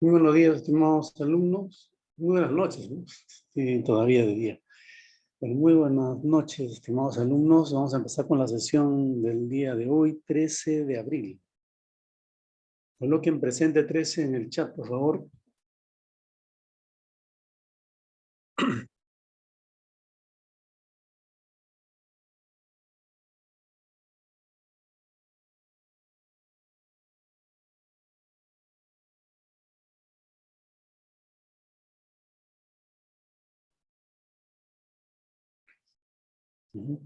Muy buenos días, estimados alumnos. Muy buenas noches, ¿no? Sí, todavía de día. Pero muy buenas noches, estimados alumnos. Vamos a empezar con la sesión del día de hoy, 13 de abril. Coloquen presente 13 en el chat, por favor.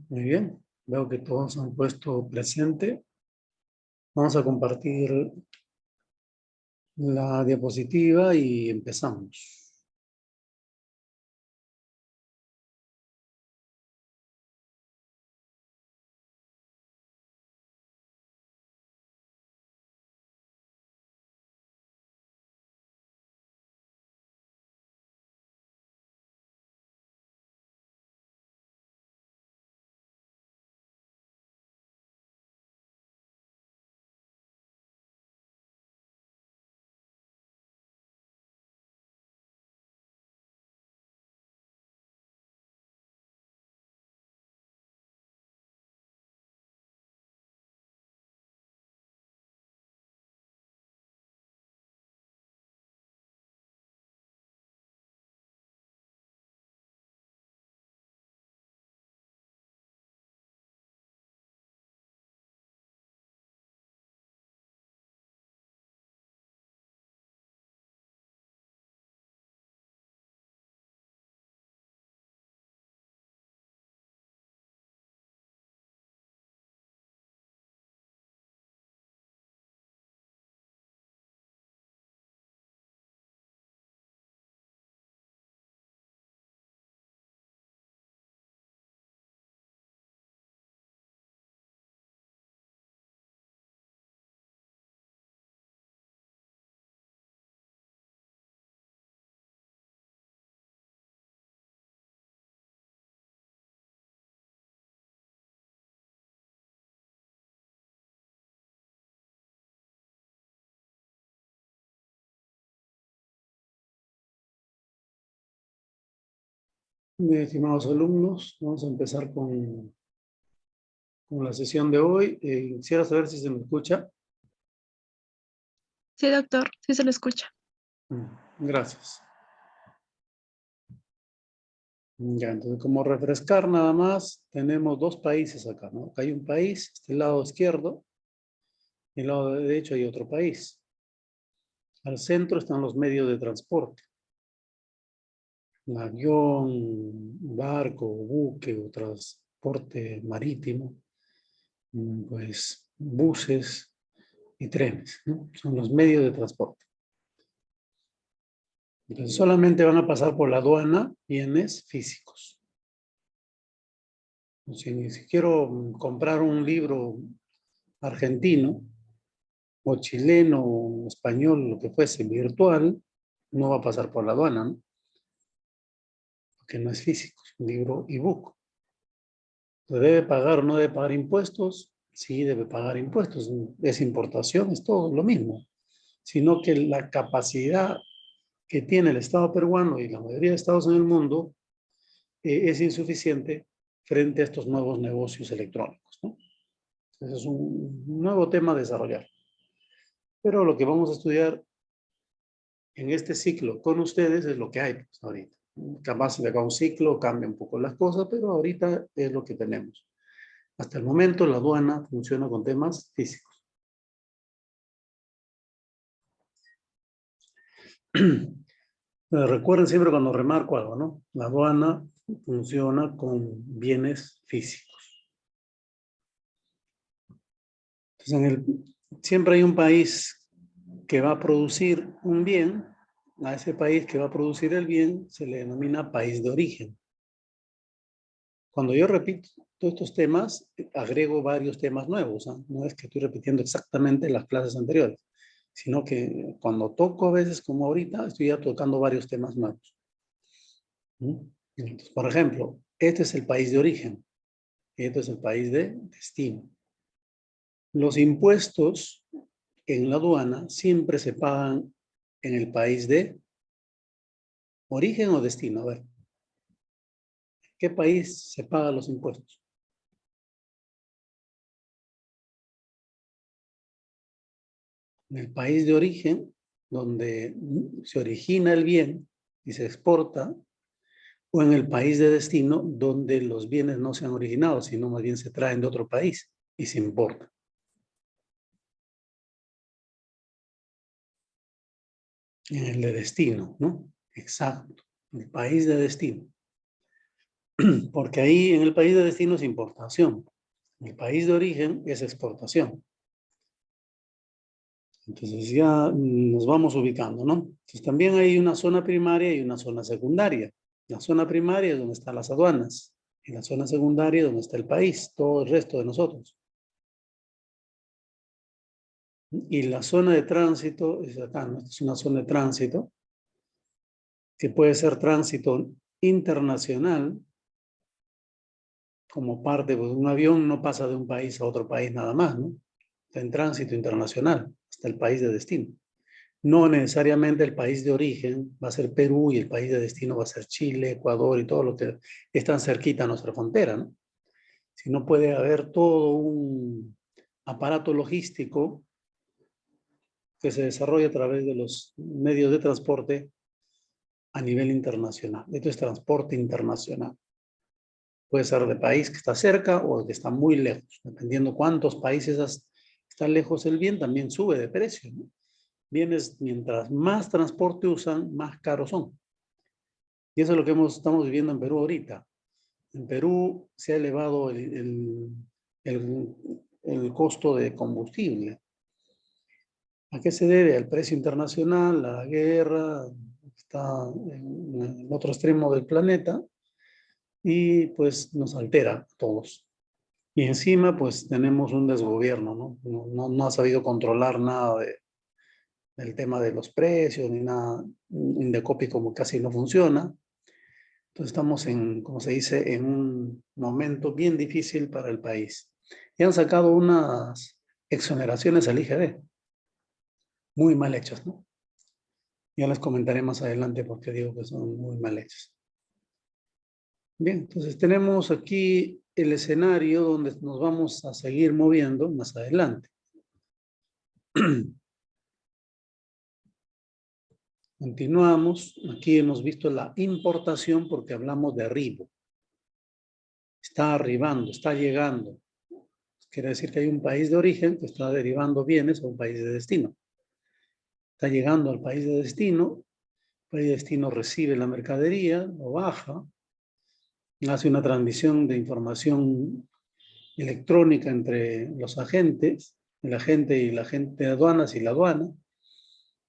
Muy bien. Veo que todos han puesto presente. Vamos a compartir la diapositiva y empezamos. Bien, estimados alumnos, vamos a empezar con la sesión de hoy. Quisiera saber si se me escucha. Sí, doctor, sí se lo escucha. Gracias. Ya, entonces como refrescar nada más, tenemos dos países acá, ¿no? Acá hay un país, este lado izquierdo, y el lado derecho hay otro país. Al centro están los medios de transporte. Avión, barco, buque o transporte marítimo, pues buses y trenes, ¿no? Son los medios de transporte. Entonces solamente van a pasar por la aduana bienes físicos. Si quiero comprar un libro argentino o chileno o español, lo que fuese, virtual, no va a pasar por la aduana, ¿no? Porque no es físico, es un libro ebook. ¿Debe pagar o no debe pagar impuestos? Sí, debe pagar impuestos. Es importación, es todo lo mismo. Sino que la capacidad que tiene el Estado peruano y la mayoría de estados en el mundo es insuficiente frente a estos nuevos negocios electrónicos, ¿no? Ese es un nuevo tema a desarrollar. Pero lo que vamos a estudiar en este ciclo con ustedes es lo que hay pues, ahorita. Capaz de acá un ciclo cambia un poco las cosas, pero ahorita es lo que tenemos. Hasta el momento la aduana funciona con temas físicos. Recuerden siempre cuando remarco algo, ¿no? La aduana funciona con bienes físicos. Entonces, siempre hay un país que va a producir un bien. A ese país que va a producir el bien se le denomina país de origen. Cuando yo repito todos estos temas, agrego varios temas nuevos, ¿eh? No es que estoy repitiendo exactamente las clases anteriores, sino que cuando toco a veces, como ahorita, estoy ya tocando varios temas nuevos. Entonces, por ejemplo, este es el país de origen, este es el país de destino. Los impuestos en la aduana siempre se pagan en el país de origen o destino. A ver, ¿qué país se paga los impuestos? En el país de origen, donde se origina el bien y se exporta, o en el país de destino, donde los bienes no se han originado, sino más bien se traen de otro país y se importan. En el de destino, ¿no? Exacto, el país de destino. Porque ahí en el país de destino es importación. En el país de origen es exportación. Entonces ya nos vamos ubicando, ¿no? Entonces también hay una zona primaria y una zona secundaria. La zona primaria es donde están las aduanas. Y la zona secundaria es donde está el país, todo el resto de nosotros. Y la zona de tránsito es acá, ¿no? Esta es una zona de tránsito que puede ser tránsito internacional, como parte, pues un avión no pasa de un país a otro país nada más, ¿no? Está en tránsito internacional, hasta el país de destino. No necesariamente el país de origen va a ser Perú y el país de destino va a ser Chile, Ecuador y todo lo que es tan cerquita a nuestra frontera, ¿no? Sino puede haber todo un aparato logístico que se desarrolla a través de los medios de transporte a nivel internacional. Esto es transporte internacional. Puede ser de país que está cerca o que está muy lejos. Dependiendo cuántos países están lejos el bien, también sube de precio, ¿no? Bienes, mientras más transporte usan, más caros son. Y eso es lo que estamos viviendo en Perú ahorita. En Perú se ha elevado el costo de combustible. ¿A qué se debe? Al precio internacional, a la guerra, está en el otro extremo del planeta y pues nos altera a todos. Y encima pues tenemos un desgobierno, ¿no? No ha sabido controlar nada del tema de los precios ni nada. Indecopi como casi no funciona. Entonces estamos en, como se dice, en un momento bien difícil para el país. Y han sacado unas exoneraciones al IGB, muy mal hechas, ¿no? Ya les comentaré más adelante porque digo que son muy mal hechas. Bien, entonces tenemos aquí el escenario donde nos vamos a seguir moviendo más adelante. Continuamos. Aquí hemos visto la importación porque hablamos de arribo. Está arribando, está llegando. Quiere decir que hay un país de origen que está derivando bienes a un país de destino. Está llegando al país de destino. El país de destino recibe la mercadería, lo baja, hace una transmisión de información electrónica entre los agentes, el agente y la agente de aduanas y la aduana.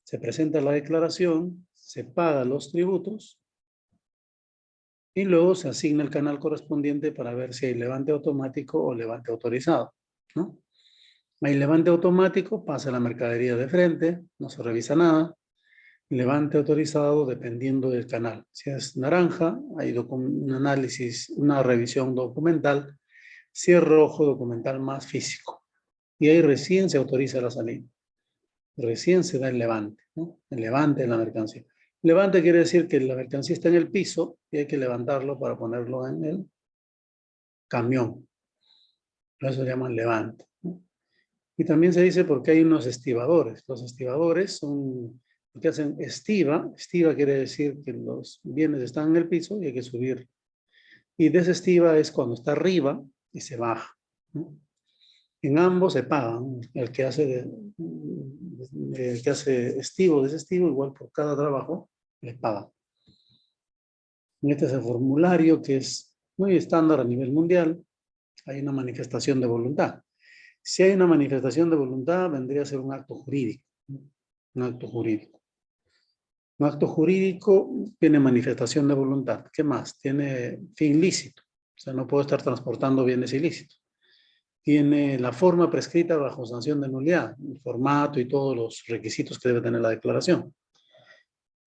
Se presenta la declaración, se pagan los tributos y luego se asigna el canal correspondiente para ver si hay levante automático o levante autorizado, ¿no? Hay levante automático, pasa la mercadería de frente, no se revisa nada. Levante autorizado dependiendo del canal. Si es naranja, hay un análisis, una revisión documental. Si es rojo, documental más físico. Y ahí recién se autoriza la salida. Recién se da el levante, ¿no? El levante de la mercancía. Levante quiere decir que la mercancía está en el piso y hay que levantarlo para ponerlo en el camión. Por eso se llaman levante, ¿no? Y también se dice porque hay unos estibadores. Los estibadores son lo que hacen estiva. Estiva quiere decir que los bienes están en el piso y hay que subir. Y desestiva es cuando está arriba y se baja, ¿no? En ambos se pagan. El que hace estivo, desestivo, igual por cada trabajo, le paga. Este es el formulario que es muy estándar a nivel mundial. Hay una manifestación de voluntad. Si hay una manifestación de voluntad, vendría a ser un acto jurídico, ¿no? Un acto jurídico. Un acto jurídico tiene manifestación de voluntad. ¿Qué más? Tiene fin lícito. O sea, no puedo estar transportando bienes ilícitos. Tiene la forma prescrita bajo sanción de nulidad, el formato y todos los requisitos que debe tener la declaración,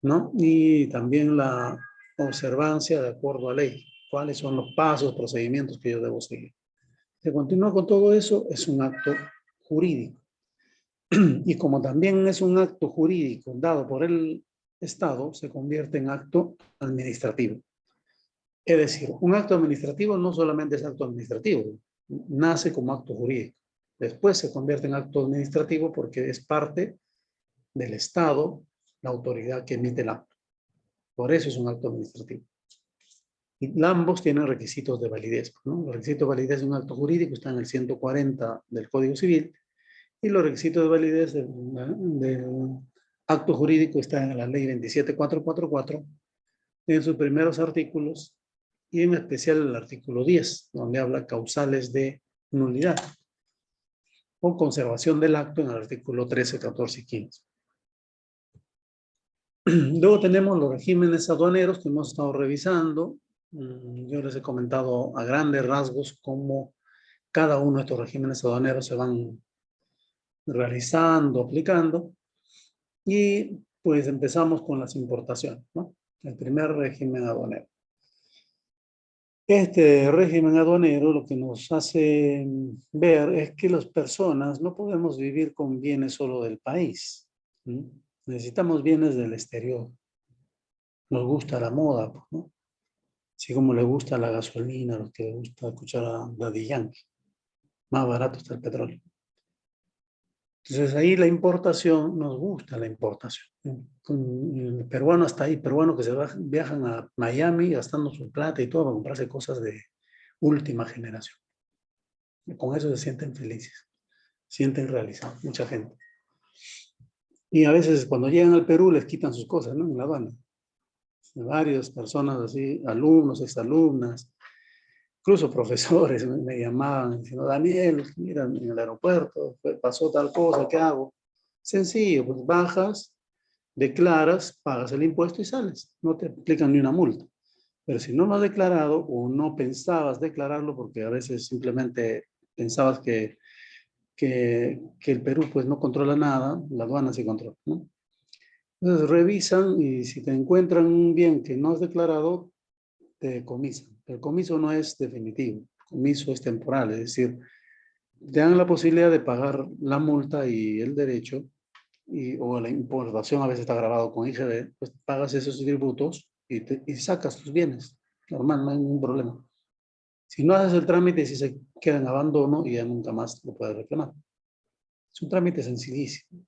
¿no? Y también la observancia de acuerdo a ley. ¿Cuáles son los pasos, procedimientos que yo debo seguir? Si continúa con todo eso, es un acto jurídico. Y como también es un acto jurídico dado por el Estado, se convierte en acto administrativo. Es decir, un acto administrativo no solamente es acto administrativo, nace como acto jurídico. Después se convierte en acto administrativo porque es parte del Estado, la autoridad que emite el acto. Por eso es un acto administrativo. Y ambos tienen requisitos de validez, ¿no? Los requisitos de validez de un acto jurídico están en el 140 del Código Civil y los requisitos de validez del acto jurídico están en la Ley 27444 en sus primeros artículos y en especial el artículo 10, donde habla causales de nulidad o conservación del acto en el artículo 13, 14 y 15. Luego tenemos los regímenes aduaneros que hemos estado revisando. Yo les he comentado a grandes rasgos cómo cada uno de estos regímenes aduaneros se van realizando, aplicando. Y pues empezamos con las importaciones, ¿no? El primer régimen aduanero. Este régimen aduanero lo que nos hace ver es que las personas no podemos vivir con bienes solo del país, ¿sí? Necesitamos bienes del exterior. Nos gusta la moda, ¿no? Así como le gusta la gasolina, a los que les gusta escuchar a Daddy Yankee. Más barato está el petróleo. Entonces ahí la importación, nos gusta la importación. El peruano hasta ahí, peruanos que viajan a Miami gastando su plata y todo para comprarse cosas de última generación. Y con eso se sienten felices, sienten realizados, mucha gente. Y a veces cuando llegan al Perú les quitan sus cosas, ¿no? En la aduana. Varias personas así, alumnos, exalumnas, incluso profesores me llamaban diciendo, Daniel, mira, en el aeropuerto pasó tal cosa, ¿qué hago? Sencillo, pues bajas, declaras, pagas el impuesto y sales. No te aplican ni una multa. Pero si no lo has declarado o no pensabas declararlo, porque a veces simplemente pensabas que el Perú pues no controla nada, la aduana sí controla, ¿no? Entonces revisan y si te encuentran un bien que no has declarado, te decomisan. El comiso no es definitivo, el comiso es temporal, es decir, te dan la posibilidad de pagar la multa y el derecho, o la importación a veces está grabado con IGB, pues pagas esos tributos y sacas tus bienes. Normal, no hay ningún problema. Si no haces el trámite, si se queda en abandono y ya nunca más lo puedes reclamar. Es un trámite sencillísimo.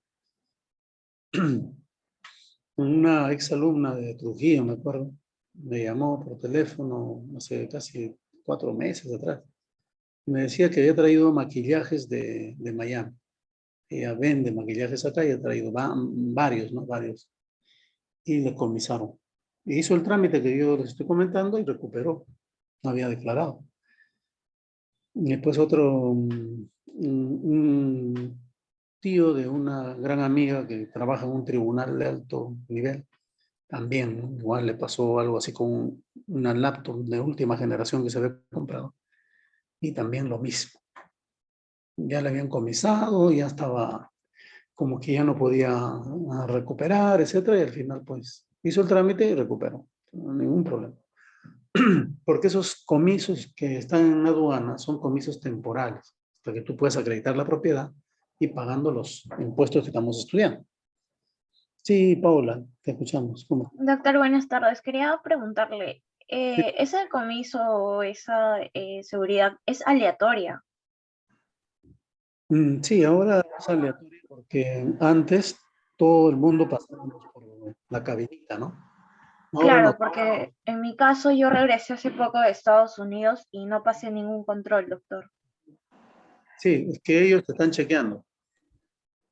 Una exalumna de Trujillo, me acuerdo, me llamó por teléfono hace casi 4 meses atrás. Me decía que había traído maquillajes de Miami. Ella vende maquillajes acá y ha traído varios, ¿no? Varios. Y le comisaron. Y hizo el trámite que yo les estoy comentando y recuperó. No había declarado. Y después otro, un tío de una gran amiga que trabaja en un tribunal de alto nivel, también, ¿no? Igual le pasó algo así con una laptop de última generación que se había comprado. Y también lo mismo. Ya le habían comisado, ya estaba como que ya no podía recuperar, etcétera, y al final pues hizo el trámite y recuperó. No hay ningún problema. Porque esos comisos que están en la aduana son comisos temporales, hasta que tú puedes acreditar la propiedad y pagando los impuestos que estamos estudiando. Sí, Paula, te escuchamos. ¿Cómo? Doctor, buenas tardes. Quería preguntarle, ¿ese decomiso o esa seguridad es aleatoria? Sí, ahora es aleatorio porque antes todo el mundo pasábamos por la cabinita, ¿no? Ahora no. Claro, porque en mi caso yo regresé hace poco de Estados Unidos y no pasé ningún control, doctor. Sí, es que ellos te están chequeando.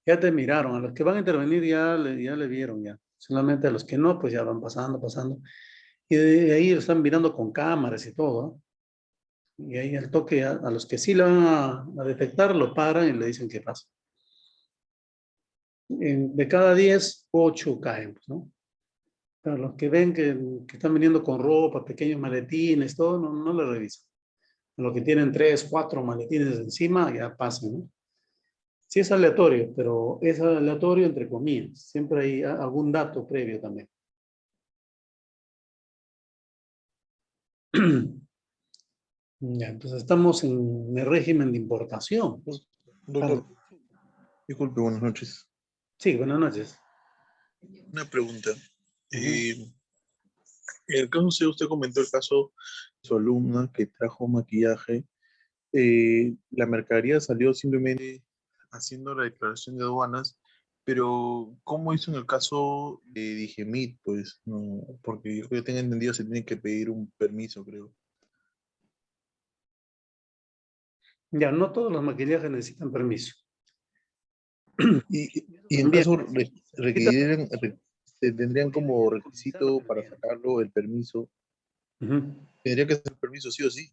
Ya te miraron. A los que van a intervenir ya le vieron ya. Solamente a los que no, pues ya van pasando, pasando. Y de ahí lo están mirando con cámaras y todo, ¿no? Y ahí al toque, a los que sí le van a detectar, lo paran y le dicen qué pasa. De cada 10, 8 caen, pues, ¿no? Pero los que ven que están viniendo con ropa, pequeños maletines, todo, no le revisan. Los que tienen 3, 4 maletines encima, ya pasan, ¿no? Sí es aleatorio, pero es aleatorio entre comillas. Siempre hay algún dato previo también. Ya, entonces estamos en el régimen de importación, pues. Doctor, Claro. Disculpe, buenas noches. Sí, buenas noches. Una pregunta. Ujú. En el caso, si usted comentó el caso de su alumna que trajo maquillaje, la mercadería salió simplemente haciendo la declaración de aduanas, pero ¿cómo hizo en el caso de Digemit? Pues no, porque yo tengo entendido se tiene que pedir un permiso, creo. Ya, no todos los maquillajes necesitan permiso. Y en También caso se necesita tendrían porque como deberían cotizar lo requisito que para envían. sacarlo el permiso, Ujú. tendría que ser permiso sí o sí.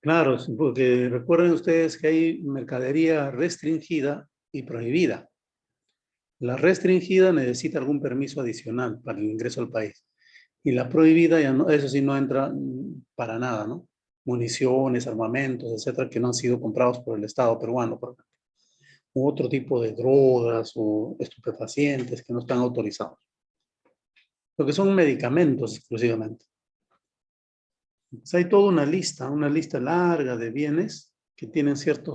Claro, sí, porque recuerden ustedes que hay mercadería restringida y prohibida. La restringida necesita algún permiso adicional para el ingreso al país. Y la prohibida, ya no, eso sí no entra para nada, ¿no? Municiones, armamentos, etcétera, que no han sido comprados por el Estado peruano, por ejemplo. U otro tipo de drogas o estupefacientes que no están autorizados. Lo que son medicamentos exclusivamente. Pues hay toda una lista larga de bienes que tienen cierta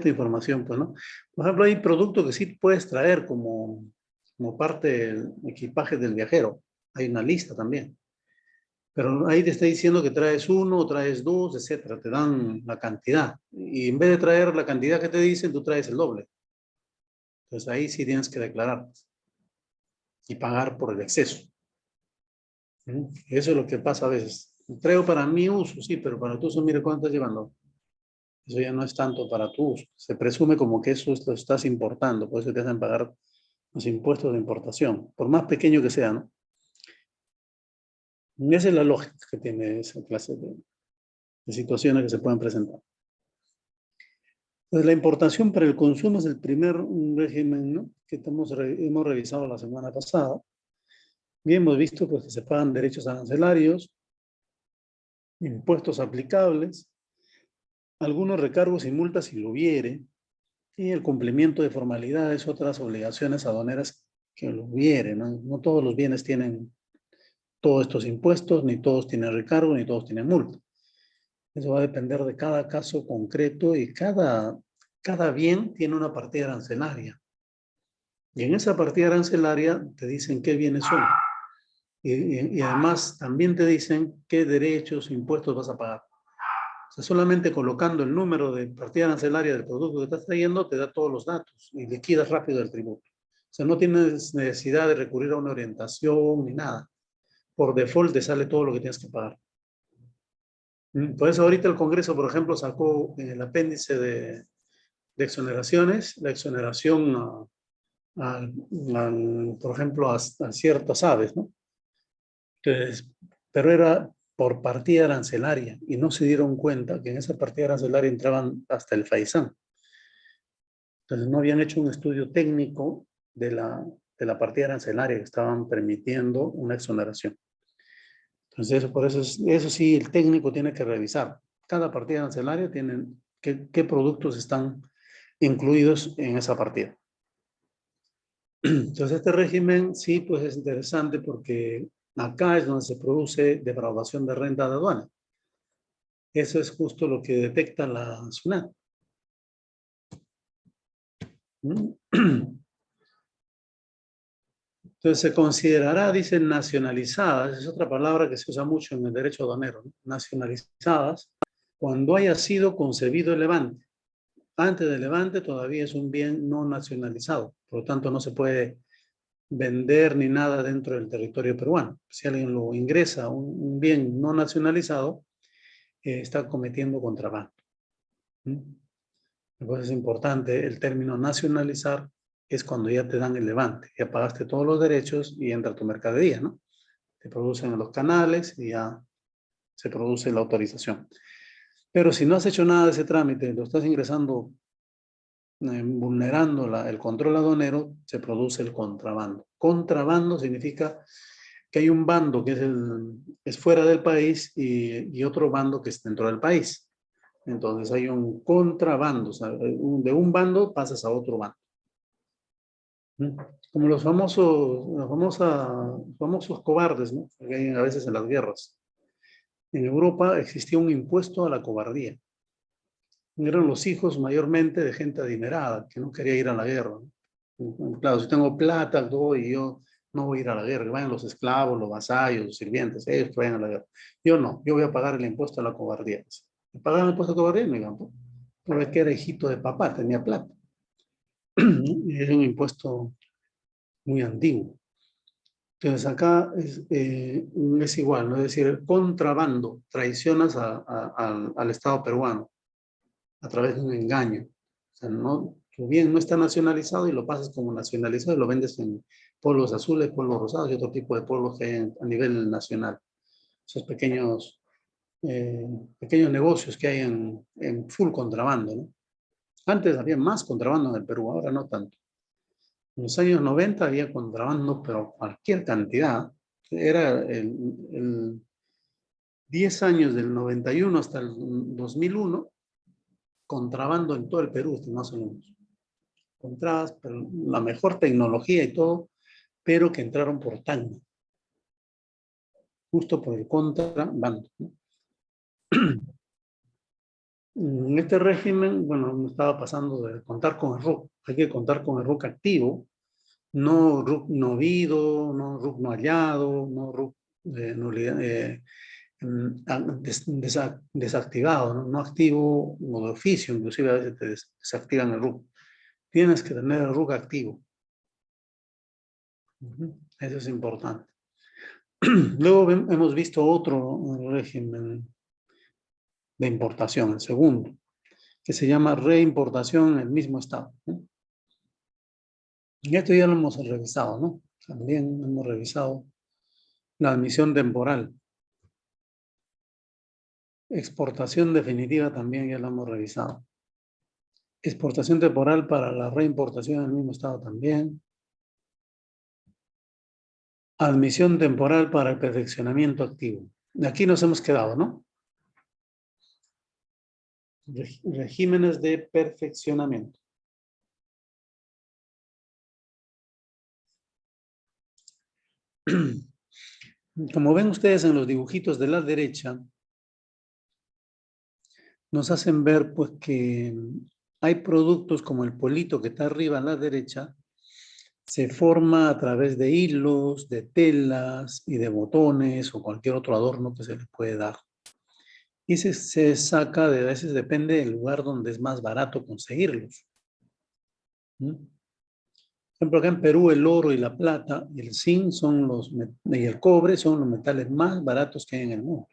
información, pues, ¿no? Por ejemplo, hay productos que sí puedes traer como parte del equipaje del viajero. Hay una lista también. Pero ahí te está diciendo que traes uno, traes dos, etcétera. Te dan la cantidad. Y en vez de traer la cantidad que te dicen, tú traes el doble. Entonces ahí sí tienes que declarar y pagar por el exceso. ¿Mm? Eso es lo que pasa a veces. Traigo para mi uso, sí, pero para tu uso, mire cuánto estás llevando. Eso ya no es tanto para tu uso. Se presume como que eso lo estás importando, por eso te hacen pagar los impuestos de importación, por más pequeño que sea, ¿no? Y esa es la lógica que tiene esa clase de situaciones que se pueden presentar. Entonces, la importación para el consumo es el primer régimen, ¿no? Que hemos revisado la semana pasada. Y hemos visto pues, que se pagan derechos arancelarios, impuestos aplicables, algunos recargos y multas si lo hubiere, y el cumplimiento de formalidades, otras obligaciones aduaneras que lo hubiere, ¿no? No todos los bienes tienen todos estos impuestos, ni todos tienen recargo, ni todos tienen multa. Eso va a depender de cada caso concreto y cada bien tiene una partida arancelaria. Y en esa partida arancelaria te dicen qué bienes son. Y además también te dicen qué derechos, impuestos vas a pagar. O sea, solamente colocando el número de partida arancelaria del producto que estás trayendo te da todos los datos y liquidas rápido el tributo. O sea, no tienes necesidad de recurrir a una orientación ni nada. Por default te sale todo lo que tienes que pagar. Por eso ahorita el Congreso, por ejemplo, sacó en el apéndice de exoneraciones, la exoneración por ejemplo, a ciertas aves, ¿no? Entonces, pero era por partida arancelaria y no se dieron cuenta que en esa partida arancelaria entraban hasta el faisán. Entonces no habían hecho un estudio técnico de la partida arancelaria que estaban permitiendo una exoneración. Entonces, por eso, eso sí, el técnico tiene que revisar. Cada partida arancelaria tiene qué productos están incluidos en esa partida. Entonces, este régimen sí, pues es interesante porque acá es donde se produce defraudación de renta de aduana. Eso es justo lo que detecta la SUNAT. Entonces se considerará, dicen, nacionalizadas, es otra palabra que se usa mucho en el derecho aduanero, ¿no? Nacionalizadas, cuando haya sido concebido el levante. Antes del levante todavía es un bien no nacionalizado, por lo tanto no se puede vender ni nada dentro del territorio peruano. Si alguien lo ingresa, un bien no nacionalizado, está cometiendo contrabando. ¿Mm? Entonces es importante el término nacionalizar, es cuando ya te dan el levante, ya pagaste todos los derechos y entra tu mercadería, ¿no? Te producen los canales y ya se produce la autorización. Pero si no has hecho nada de ese trámite, lo estás ingresando vulnerando el control aduanero, se produce el contrabando. Contrabando significa que hay un bando que es fuera del país y otro bando que es dentro del país. Entonces hay un contrabando, o sea, de un bando pasas a otro bando. Como los famosos cobardes, ¿no? Que hay a veces en las guerras. En Europa existía un impuesto a la cobardía. Eran los hijos mayormente de gente adinerada, que no quería ir a la guerra, ¿no? Claro, si tengo plata, todo, y yo no voy a ir a la guerra, que vayan los esclavos, los vasallos, los sirvientes, ellos que vayan a la guerra. Yo no, yo voy a pagar el impuesto a la cobardía. Y pagaban el impuesto a la cobardía, me digan, porque que era hijito de papá, tenía plata. Y es un impuesto muy antiguo. Entonces acá es igual, ¿no? Es decir, el contrabando, traicionas al Estado peruano a través de un engaño. O sea, no, tu bien no está nacionalizado y lo pasas como nacionalizado y lo vendes en polvos azules, polvos rosados y otro tipo de polvos que hay a nivel nacional. Esos pequeños negocios que hay en full contrabando, ¿no? Antes había más contrabando en el Perú, ahora no tanto. En los años 90 había contrabando, pero cualquier cantidad. Era el 10 años del 91 hasta el 2001, contrabando en todo el Perú, más o menos. Encontradas la mejor tecnología y todo, pero que entraron por Tacna, justo por el contrabando, ¿no? En este régimen, bueno, me estaba pasando de contar con el RUC. Hay que contar con el RUC activo, no RUC no habido, no RUC no hallado, no RUC desactivado, ¿no? No activo o de oficio, inclusive a veces te desactivan el RUC. Tienes que tener el RUC activo. Eso es importante. Luego hemos visto otro régimen de importación, el segundo, que se llama reimportación en el mismo estado, ¿no? Y esto ya lo hemos revisado, ¿no? También hemos revisado la admisión temporal. Exportación definitiva también ya lo hemos revisado. Exportación temporal para la reimportación en el mismo estado también. Admisión temporal para el perfeccionamiento activo. De aquí nos hemos quedado, ¿no? Regímenes de perfeccionamiento. Como ven ustedes en los dibujitos de la derecha, nos hacen ver pues que hay productos como el polito que está arriba a la derecha, se forma a través de hilos, de telas y de botones o cualquier otro adorno que se le puede dar. Y se saca, a veces depende del lugar donde es más barato conseguirlos. Por ejemplo, acá en Perú el oro y la plata y el zinc y el cobre son los metales más baratos que hay en el mundo.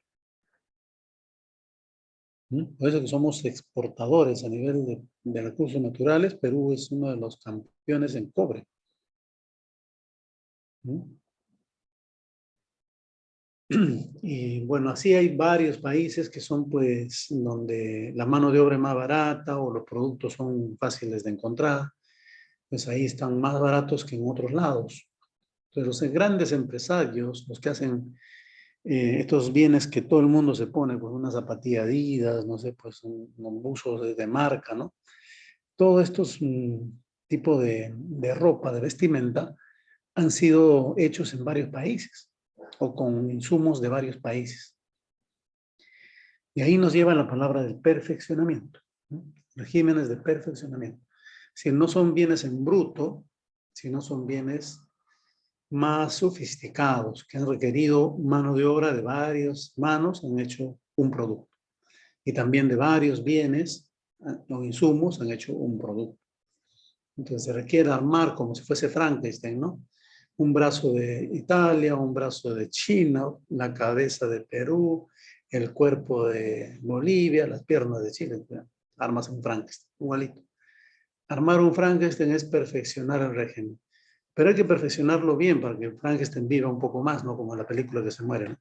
Por eso que somos exportadores a nivel de recursos naturales. Perú es uno de los campeones en cobre. Y bueno, así hay varios países que son pues donde la mano de obra es más barata o los productos son fáciles de encontrar. Pues ahí están más baratos que en otros lados. Entonces los grandes empresarios, los que hacen estos bienes que todo el mundo se pone, pues una zapatilla Adidas, no sé, pues unos buzos de marca, ¿no? Todos estos tipos de ropa, de vestimenta, han sido hechos en varios países o con insumos de varios países. Y ahí nos lleva la palabra del perfeccionamiento, ¿no? Regímenes de perfeccionamiento. Si no son bienes en bruto, sino son bienes más sofisticados, que han requerido mano de obra de varias manos, han hecho un producto. Y también de varios bienes o insumos han hecho un producto. Entonces se requiere armar como si fuese Frankenstein, ¿no? Un brazo de Italia, un brazo de China, la cabeza de Perú, el cuerpo de Bolivia, las piernas de Chile. Armas un Frankenstein, igualito. Armar un Frankenstein es perfeccionar el régimen. Pero hay que perfeccionarlo bien para que Frankenstein viva un poco más, no como en la película que se muere, ¿no?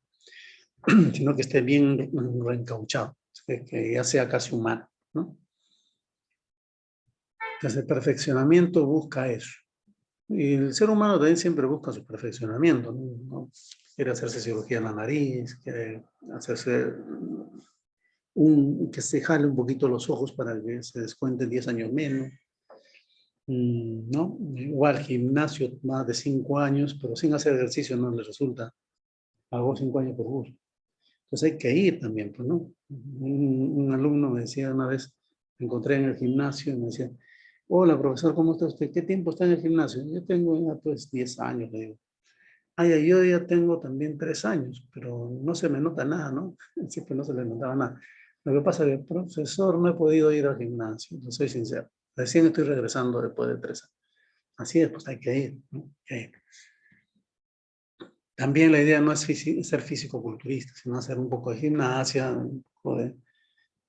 Sino que esté bien reencauchado, que ya sea casi humano, ¿no? Entonces el perfeccionamiento busca eso. Y el ser humano también siempre busca su perfeccionamiento, ¿no? Quiere hacerse cirugía en la nariz, quiere hacerse que se jale un poquito los ojos para que se descuenten 10 años menos, ¿no? Igual gimnasio más de 5 años, pero sin hacer ejercicio no le resulta. Hago 5 años por gusto. Entonces hay que ir también, pues, ¿no? Un alumno me decía una vez, Me encontré en el gimnasio y me decía, hola, profesor, ¿cómo está usted? ¿Qué tiempo está en el gimnasio? Yo tengo ya pues 10 años, le digo. Ay, yo ya tengo también 3 años, pero no se me nota nada, ¿no? Siempre no se le notaba nada. Lo que pasa es que, profesor, no he podido ir al gimnasio, no soy sincero. Recién estoy regresando después de 3 años. Así es, pues hay que ir, ¿no? Hay que ir. También la idea no es ser físico-culturista, sino hacer un poco de gimnasia, un poco de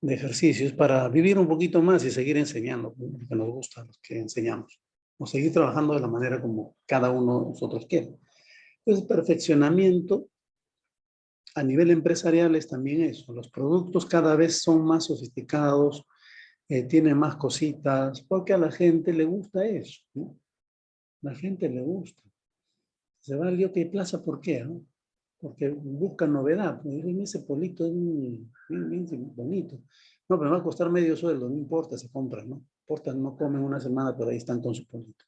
ejercicios para vivir un poquito más y seguir enseñando lo que nos gusta, los que enseñamos. O seguir trabajando de la manera como cada uno de nosotros quiere. Entonces, perfeccionamiento a nivel empresarial es también eso. Los productos cada vez son más sofisticados, tienen más cositas, porque a la gente le gusta eso, ¿no? A la gente le gusta. Se va al Jockey Plaza, ¿por qué? ¿No? Porque busca novedad. Ese polito es bien bonito. No, pero me va a costar medio sueldo, no importa, se compra, ¿no? No importa, no comen una semana, pero ahí están con su polito.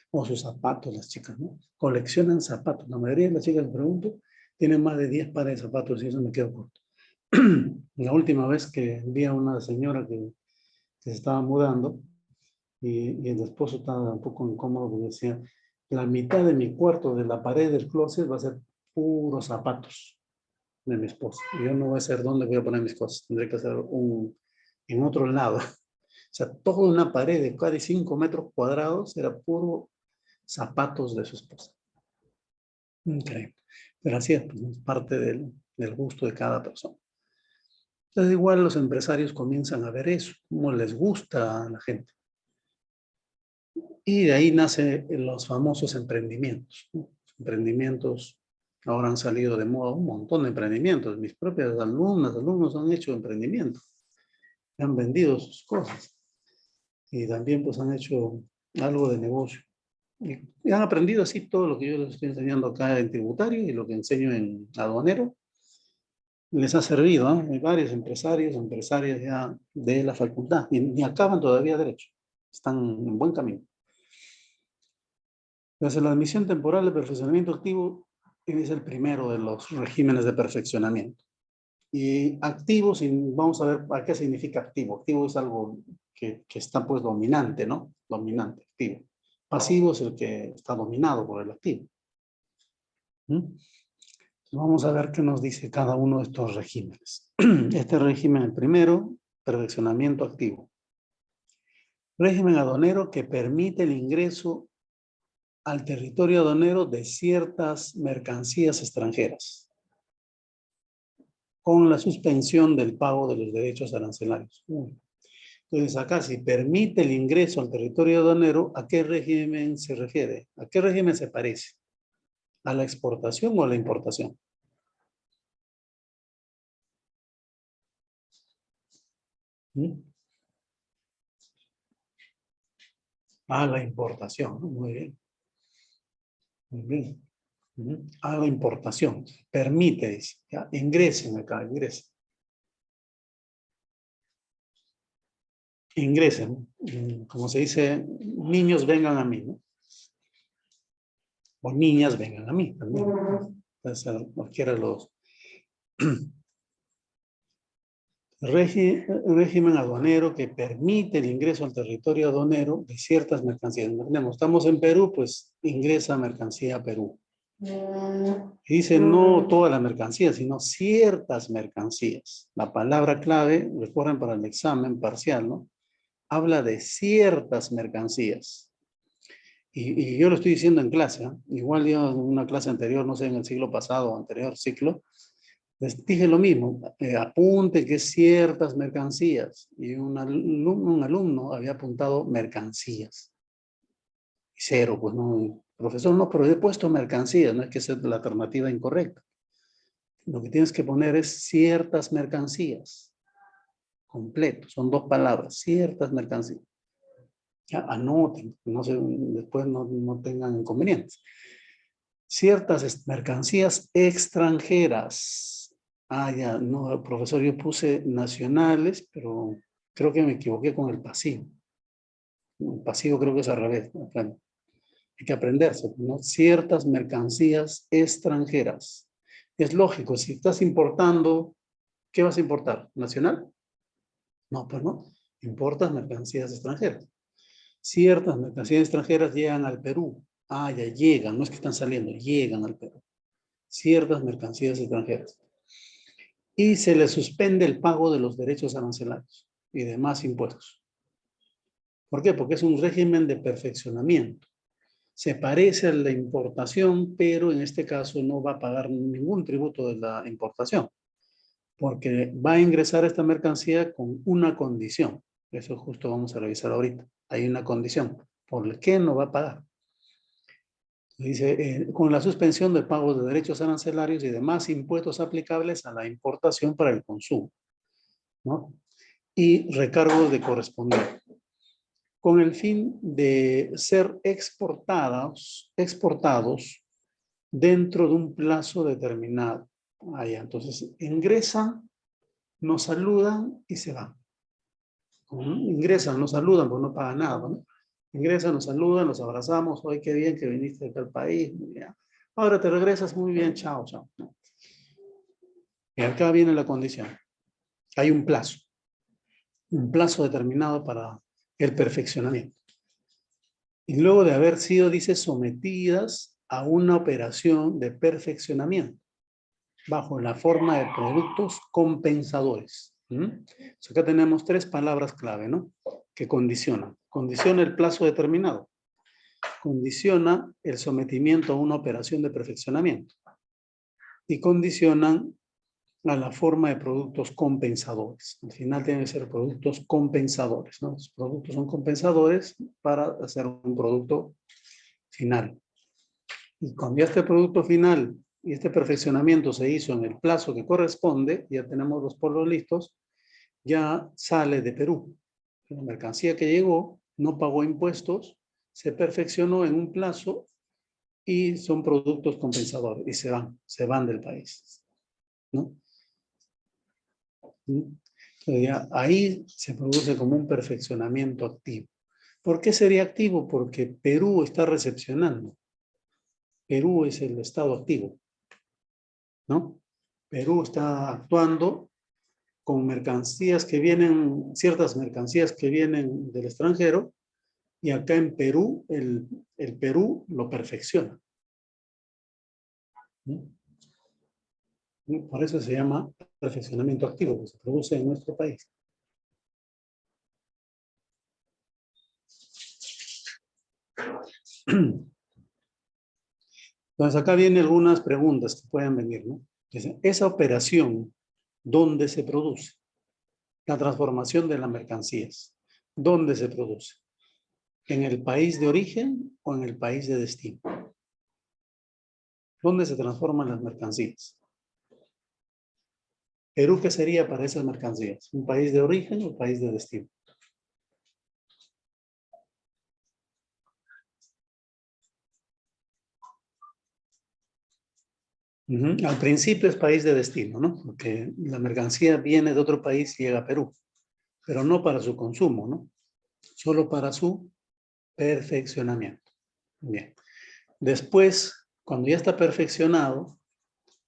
O sus zapatos, las chicas, ¿no? Coleccionan zapatos. La mayoría de las chicas, les pregunto, tienen más de 10 pares de zapatos y eso me quedo corto. La última vez que vi a una señora que se estaba mudando y el esposo estaba un poco incómodo porque decía, la mitad de mi cuarto, de la pared del closet, va a ser puros zapatos de mi esposa. Y yo no voy a saber dónde voy a poner mis cosas. Tendré que hacer en otro lado. O sea, toda una pared de casi 5 metros cuadrados era puro zapatos de su esposa. Increíble. Pero así es, pues, es parte del gusto de cada persona. Entonces, igual los empresarios comienzan a ver eso, cómo les gusta a la gente. Y de ahí nacen los famosos emprendimientos, ¿no? Emprendimientos, ahora han salido de moda un montón de emprendimientos. Mis propias alumnos han hecho emprendimientos. Han vendido sus cosas. Y también pues han hecho algo de negocio. Y han aprendido así todo lo que yo les estoy enseñando acá en tributario y lo que enseño en aduanero. Les ha servido, ¿eh? Hay varios empresarios, empresarias ya de la facultad y acaban todavía derecho. Están en buen camino. Entonces, la admisión temporal de perfeccionamiento activo es el primero de los regímenes de perfeccionamiento. Y activo, vamos a ver a qué significa activo. Activo es algo que está pues dominante, ¿no? Dominante, activo. Pasivo es el que está dominado por el activo. Vamos a ver qué nos dice cada uno de estos regímenes. Este régimen, el primero, perfeccionamiento activo. Régimen aduanero que permite el ingreso al territorio aduanero de ciertas mercancías extranjeras, con la suspensión del pago de los derechos arancelarios. Entonces acá, si permite el ingreso al territorio aduanero, ¿a qué régimen se refiere? ¿A qué régimen se parece? ¿A la exportación o a la importación? A la importación, muy bien. Muy bien. A la importación. Permite, dice. ¿Ya? Ingresen acá, ingresen. Ingresen. Como se dice, niños vengan a mí, ¿no? O niñas vengan a mí también. Entonces, cualquiera de los régimen aduanero que permite el ingreso al territorio aduanero de ciertas mercancías. Estamos en Perú, pues ingresa mercancía a Perú. Y dice no toda la mercancía, sino ciertas mercancías. La palabra clave, recuerden para el examen parcial, ¿no? Habla de ciertas mercancías. Y yo lo estoy diciendo en clase, ¿eh? Igual yo en una clase anterior, no sé, en el siglo pasado o anterior ciclo, les dije lo mismo, apunte que ciertas mercancías. Y un alumno había apuntado mercancías. Y cero, pues no, profesor, no, pero he puesto mercancías, no es que sea la alternativa incorrecta. Lo que tienes que poner es ciertas mercancías. Completo, son 2 palabras, ciertas mercancías. Ya, anoten, no se, después no tengan inconvenientes. Ciertas mercancías extranjeras. Ah, ya, no, profesor, yo puse nacionales, pero creo que me equivoqué con el pasivo. El pasivo creo que es al revés. Hay que aprenderse, ¿no? Ciertas mercancías extranjeras. Es lógico, si estás importando, ¿qué vas a importar? ¿Nacional? No, pues no. Importas mercancías extranjeras. Ciertas mercancías extranjeras llegan al Perú. Ah, ya llegan, no es que están saliendo, llegan al Perú. Ciertas mercancías extranjeras. Y se les suspende el pago de los derechos arancelarios y demás impuestos. ¿Por qué? Porque es un régimen de perfeccionamiento. Se parece a la importación, pero en este caso no va a pagar ningún tributo de la importación, porque va a ingresar esta mercancía con una condición. Eso justo vamos a revisar ahorita. Hay una condición. ¿Por qué no va a pagar? Dice, con la suspensión de pagos de derechos arancelarios y demás impuestos aplicables a la importación para el consumo, ¿no? Y recargos de correspondencia, con el fin de ser exportados dentro de un plazo determinado. Allá, entonces ingresan, nos saludan y se van. Ingresan, nos saludan, pues no pagan nada, ¿no? Ingresan, nos saludan, nos abrazamos, oye, qué bien que viniste de tal país, muy bien. Ahora te regresas, muy bien, chao, chao. Y acá viene la condición. Hay un plazo determinado para el perfeccionamiento. Y luego de haber sido, dice, sometidas a una operación de perfeccionamiento bajo la forma de productos compensadores. Acá tenemos 3 palabras clave, ¿no? Que condicionan. Condiciona el plazo determinado. Condiciona el sometimiento a una operación de perfeccionamiento. Y condicionan a la forma de productos compensadores. Al final tienen que ser productos compensadores, ¿no? Los productos son compensadores para hacer un producto final. Y cuando ya este producto final y este perfeccionamiento se hizo en el plazo que corresponde, ya tenemos los polos listos, ya sale de Perú. La mercancía que llegó no pagó impuestos, se perfeccionó en un plazo y son productos compensadores y se van del país, ¿no? Ya, ahí se produce como un perfeccionamiento activo. ¿Por qué sería activo? Porque Perú está recepcionando. Perú es el estado activo, ¿no? Perú está actuando con mercancías que vienen, ciertas mercancías que vienen del extranjero, y acá en Perú, el Perú lo perfecciona. ¿No? Por eso se llama perfeccionamiento activo, que se produce en nuestro país. Entonces acá vienen algunas preguntas que pueden venir, ¿no? Dice, esa operación, ¿dónde se produce? La transformación de las mercancías, ¿dónde se produce? ¿En el país de origen o en el país de destino? ¿Dónde se transforman las mercancías? Perú, ¿qué sería para esas mercancías? ¿Un país de origen o un país de destino? Al principio es país de destino, ¿no? Porque la mercancía viene de otro país y llega a Perú, pero no para su consumo, ¿no? Solo para su perfeccionamiento. Bien. Después, cuando ya está perfeccionado,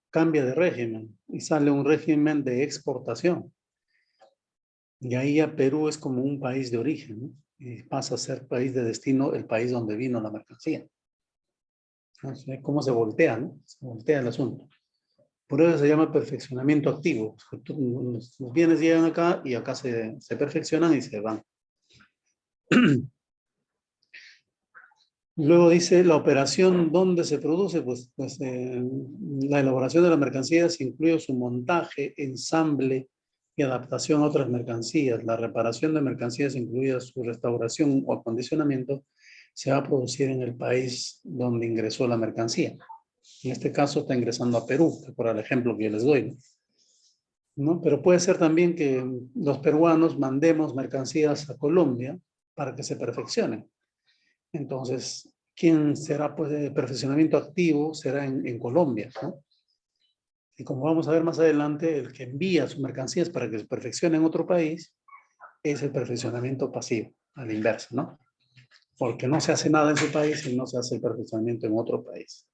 cambia de régimen y sale un régimen de exportación. Y ahí ya Perú es como un país de origen, ¿no? Y pasa a ser país de destino, el país donde vino la mercancía. Entonces, ¿cómo se voltea, no? Se voltea el asunto. Por eso se llama perfeccionamiento activo. Los bienes llegan acá y acá se perfeccionan y se van. Luego dice la operación, ¿dónde se produce? Pues la elaboración de las mercancías incluye su montaje, ensamble y adaptación a otras mercancías. La reparación de mercancías, incluida su restauración o acondicionamiento, se va a producir en el país donde ingresó la mercancía. En este caso está ingresando a Perú, por el ejemplo que yo les doy, ¿no? Pero puede ser también que los peruanos mandemos mercancías a Colombia para que se perfeccionen. Entonces, ¿quién será pues de perfeccionamiento activo? Será en Colombia, ¿no? Y como vamos a ver más adelante, el que envía sus mercancías para que se perfeccione en otro país es el perfeccionamiento pasivo, a la inversa, ¿no? Porque no se hace nada en su país y no se hace el perfeccionamiento en otro país.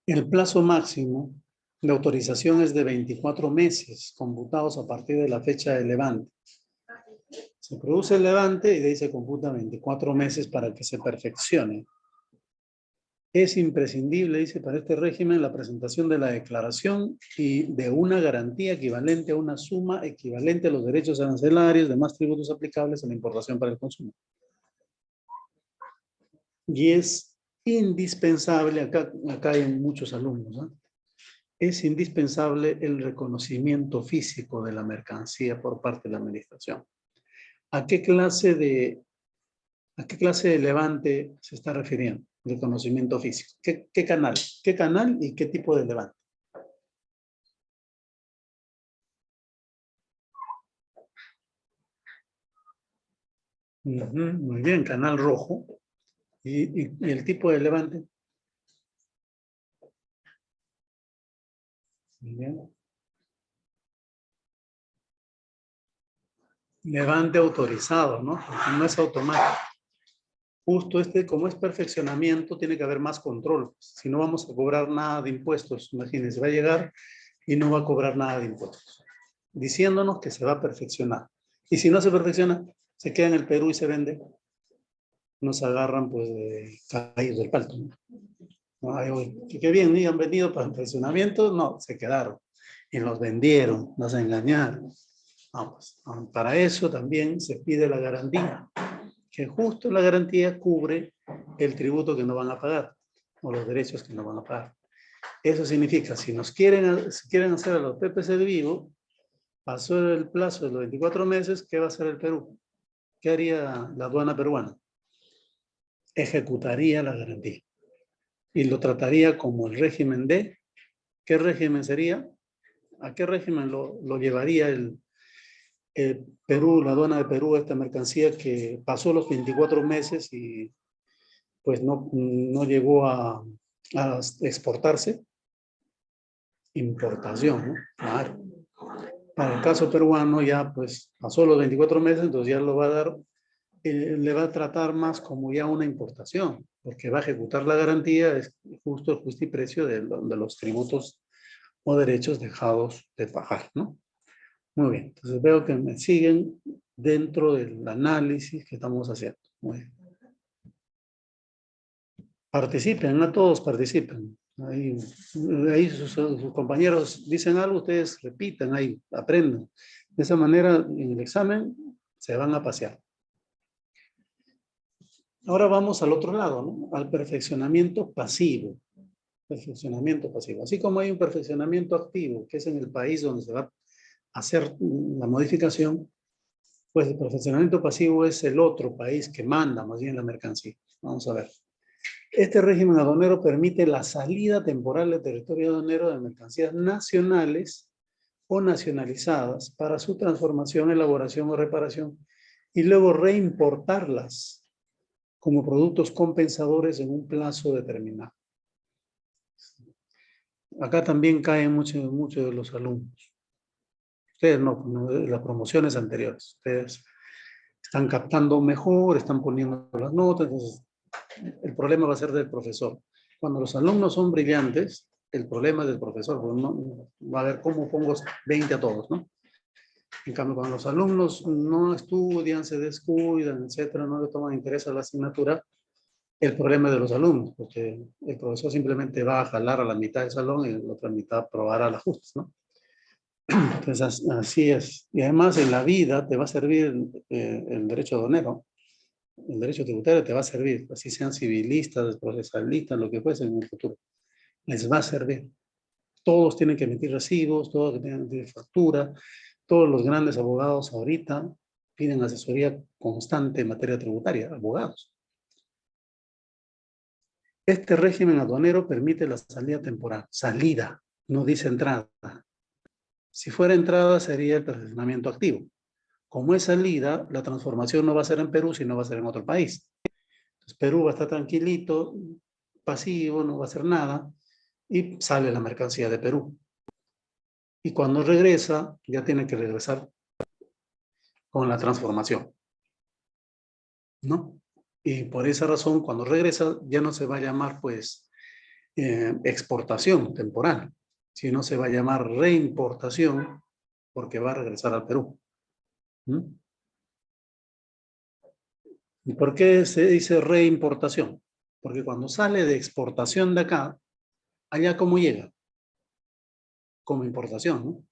El plazo máximo La autorización es de 24 meses, computados a partir de la fecha del levante. Se produce el levante y de ahí se computa 24 meses para que se perfeccione. Es imprescindible, dice, para este régimen la presentación de la declaración y de una garantía equivalente a una suma equivalente a los derechos arancelarios, demás tributos aplicables a la importación para el consumo. Y es indispensable, acá hay muchos alumnos, ¿no? Es indispensable el reconocimiento físico de la mercancía por parte de la administración. ¿A qué clase de levante se está refiriendo? De conocimiento físico. ¿Qué canal? ¿Qué canal y qué tipo de levante? Muy bien, canal rojo. ¿Y el tipo de levante? Muy bien. Levante autorizado, ¿no? Porque no es automático. Justo como es perfeccionamiento, tiene que haber más control. Si no vamos a cobrar nada de impuestos, imagínense, va a llegar y no va a cobrar nada de impuestos, diciéndonos que se va a perfeccionar. Y si no se perfecciona, se queda en el Perú y se vende, nos agarran pues de caídos del palto, ¿no? Ay, qué bien, ¿no? Han venido para perfeccionamiento, no, se quedaron y los vendieron, nos engañaron. Vamos, para eso también se pide la garantía, que justo la garantía cubre el tributo que no van a pagar o los derechos que no van a pagar. Eso significa, si quieren hacer a los PPC de vivo, pasó el plazo de los 24 meses, ¿qué va a hacer el Perú? ¿Qué haría la aduana peruana? Ejecutaría la garantía y lo trataría como el régimen de, ¿qué régimen sería? ¿A qué régimen lo llevaría el Perú, la aduana de Perú, esta mercancía que pasó los 24 meses y pues no llegó a exportarse? Importación, ¿no? Claro. Para el caso peruano ya pues pasó los 24 meses, entonces ya lo va a dar, le va a tratar más como ya una importación, porque va a ejecutar la garantía, es justo el justiprecio de los tributos o derechos dejados de pagar, ¿no? Muy bien, entonces veo que me siguen dentro del análisis que estamos haciendo. Muy bien. Participen, no todos participen. Ahí sus compañeros dicen algo, ustedes repitan, ahí aprendan. De esa manera, en el examen se van a pasear. Ahora vamos al otro lado, ¿no? Al perfeccionamiento pasivo. Perfeccionamiento pasivo. Así como hay un perfeccionamiento activo, que es en el país donde se va a hacer la modificación, pues el perfeccionamiento pasivo es el otro país que manda más bien la mercancía. Vamos a ver. Este régimen aduanero permite la salida temporal del territorio aduanero de mercancías nacionales o nacionalizadas para su transformación, elaboración o reparación y luego reimportarlas como productos compensadores en un plazo determinado. Acá también caen muchos de los alumnos. Ustedes no, las promociones anteriores. Ustedes están captando mejor, están poniendo las notas, entonces el problema va a ser del profesor. Cuando los alumnos son brillantes, el problema es del profesor, porque no, va a ver cómo pongo 20 a todos, ¿no? En cambio, cuando los alumnos no estudian, se descuidan, etcétera, no le toman interés a la asignatura, el problema es de los alumnos, porque el profesor simplemente va a jalar a la mitad del salón y la otra mitad probará las ajustes, ¿no? Entonces, así es. Y además, en la vida te va a servir el derecho aduanero. El derecho tributario te va a servir, así sean civilistas, procesalistas, lo que fuese en el futuro. Les va a servir. Todos tienen que emitir recibos, todos tienen que emitir factura, todos los grandes abogados ahorita piden asesoría constante en materia tributaria, abogados. Este régimen aduanero permite la salida temporal. Salida, no dice entrada. Si fuera entrada sería el perfeccionamiento activo. Como es salida, la transformación no va a ser en Perú, sino va a ser en otro país. Entonces, Perú va a estar tranquilito, pasivo, no va a hacer nada, y sale la mercancía de Perú. Y cuando regresa, ya tiene que regresar con la transformación, ¿no? Y por esa razón, cuando regresa, ya no se va a llamar, pues, exportación temporal, sino se va a llamar reimportación porque va a regresar al Perú. ¿Mm? ¿Y por qué se dice reimportación? Porque cuando sale de exportación de acá, allá ¿cómo llega? Como importación, ¿no?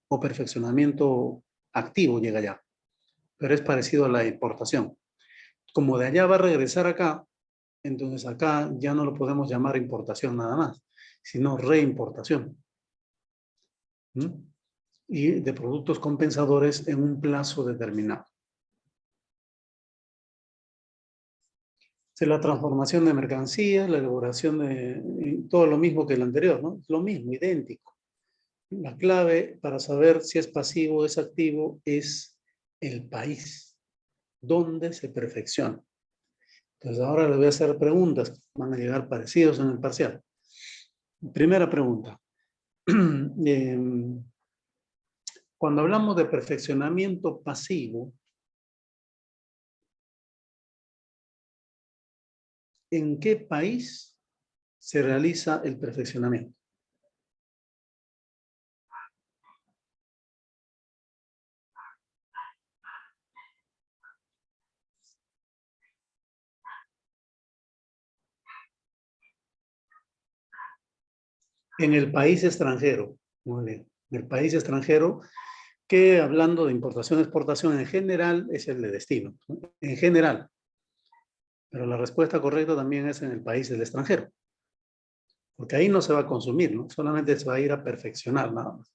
O perfeccionamiento activo llega allá, pero es parecido a la importación. Como de allá va a regresar acá, entonces acá ya no lo podemos llamar importación nada más, sino reimportación. ¿Mm? Y de productos compensadores en un plazo determinado. Es la transformación de mercancías, la elaboración de todo lo mismo que el anterior, ¿no? Lo mismo, idéntico. La clave para saber si es pasivo o es activo es el país, donde se perfecciona. Entonces ahora les voy a hacer preguntas, van a llegar parecidos en el parcial. Primera pregunta. Cuando hablamos de perfeccionamiento pasivo, ¿en qué país se realiza el perfeccionamiento? En el país extranjero. Muy bien. En el país extranjero, que hablando de importación-exportación en general, es el de destino. En general. Pero la respuesta correcta también es en el país del extranjero. Porque ahí no se va a consumir, ¿no? Solamente se va a ir a perfeccionar, nada más.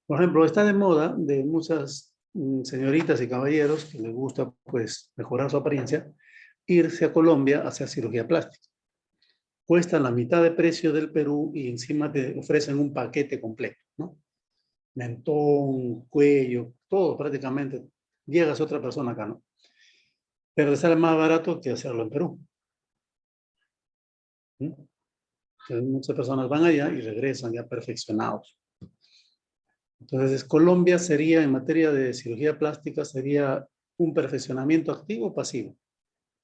Por ejemplo, está de moda de muchas señoritas y caballeros que les gusta, pues, mejorar su apariencia, irse a Colombia a hacer cirugía plástica. Cuesta la mitad de precio del Perú y encima te ofrecen un paquete completo, ¿no? Mentón, cuello, todo prácticamente. Llegas a otra persona acá, ¿no? Pero sale más barato que hacerlo en Perú. ¿Mm? Entonces, muchas personas van allá y regresan ya perfeccionados. Entonces, Colombia sería, en materia de cirugía plástica, sería un perfeccionamiento activo o pasivo.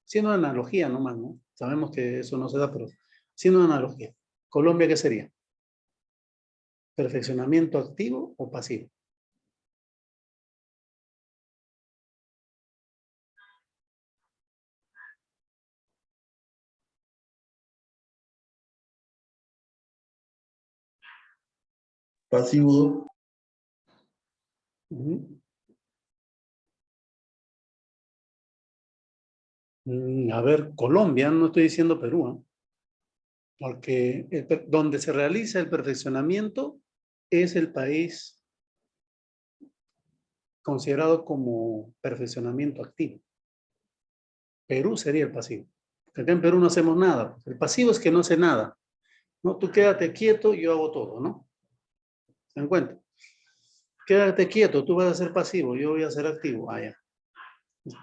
Siendo una analogía nomás, ¿no? Sabemos que eso no se da, pero siendo una analogía. Colombia, ¿qué sería? ¿Perfeccionamiento activo o pasivo? Pasivo. A ver, Colombia, no estoy diciendo Perú, ¿eh? Porque donde se realiza el perfeccionamiento es el país considerado como perfeccionamiento activo. Perú sería el pasivo. Porque acá en Perú no hacemos nada. El pasivo es que no hace nada. No, tú quédate quieto, yo hago todo, ¿no? ¿Se dan cuenta? Quédate quieto, tú vas a ser pasivo, yo voy a ser activo. Ah, ya.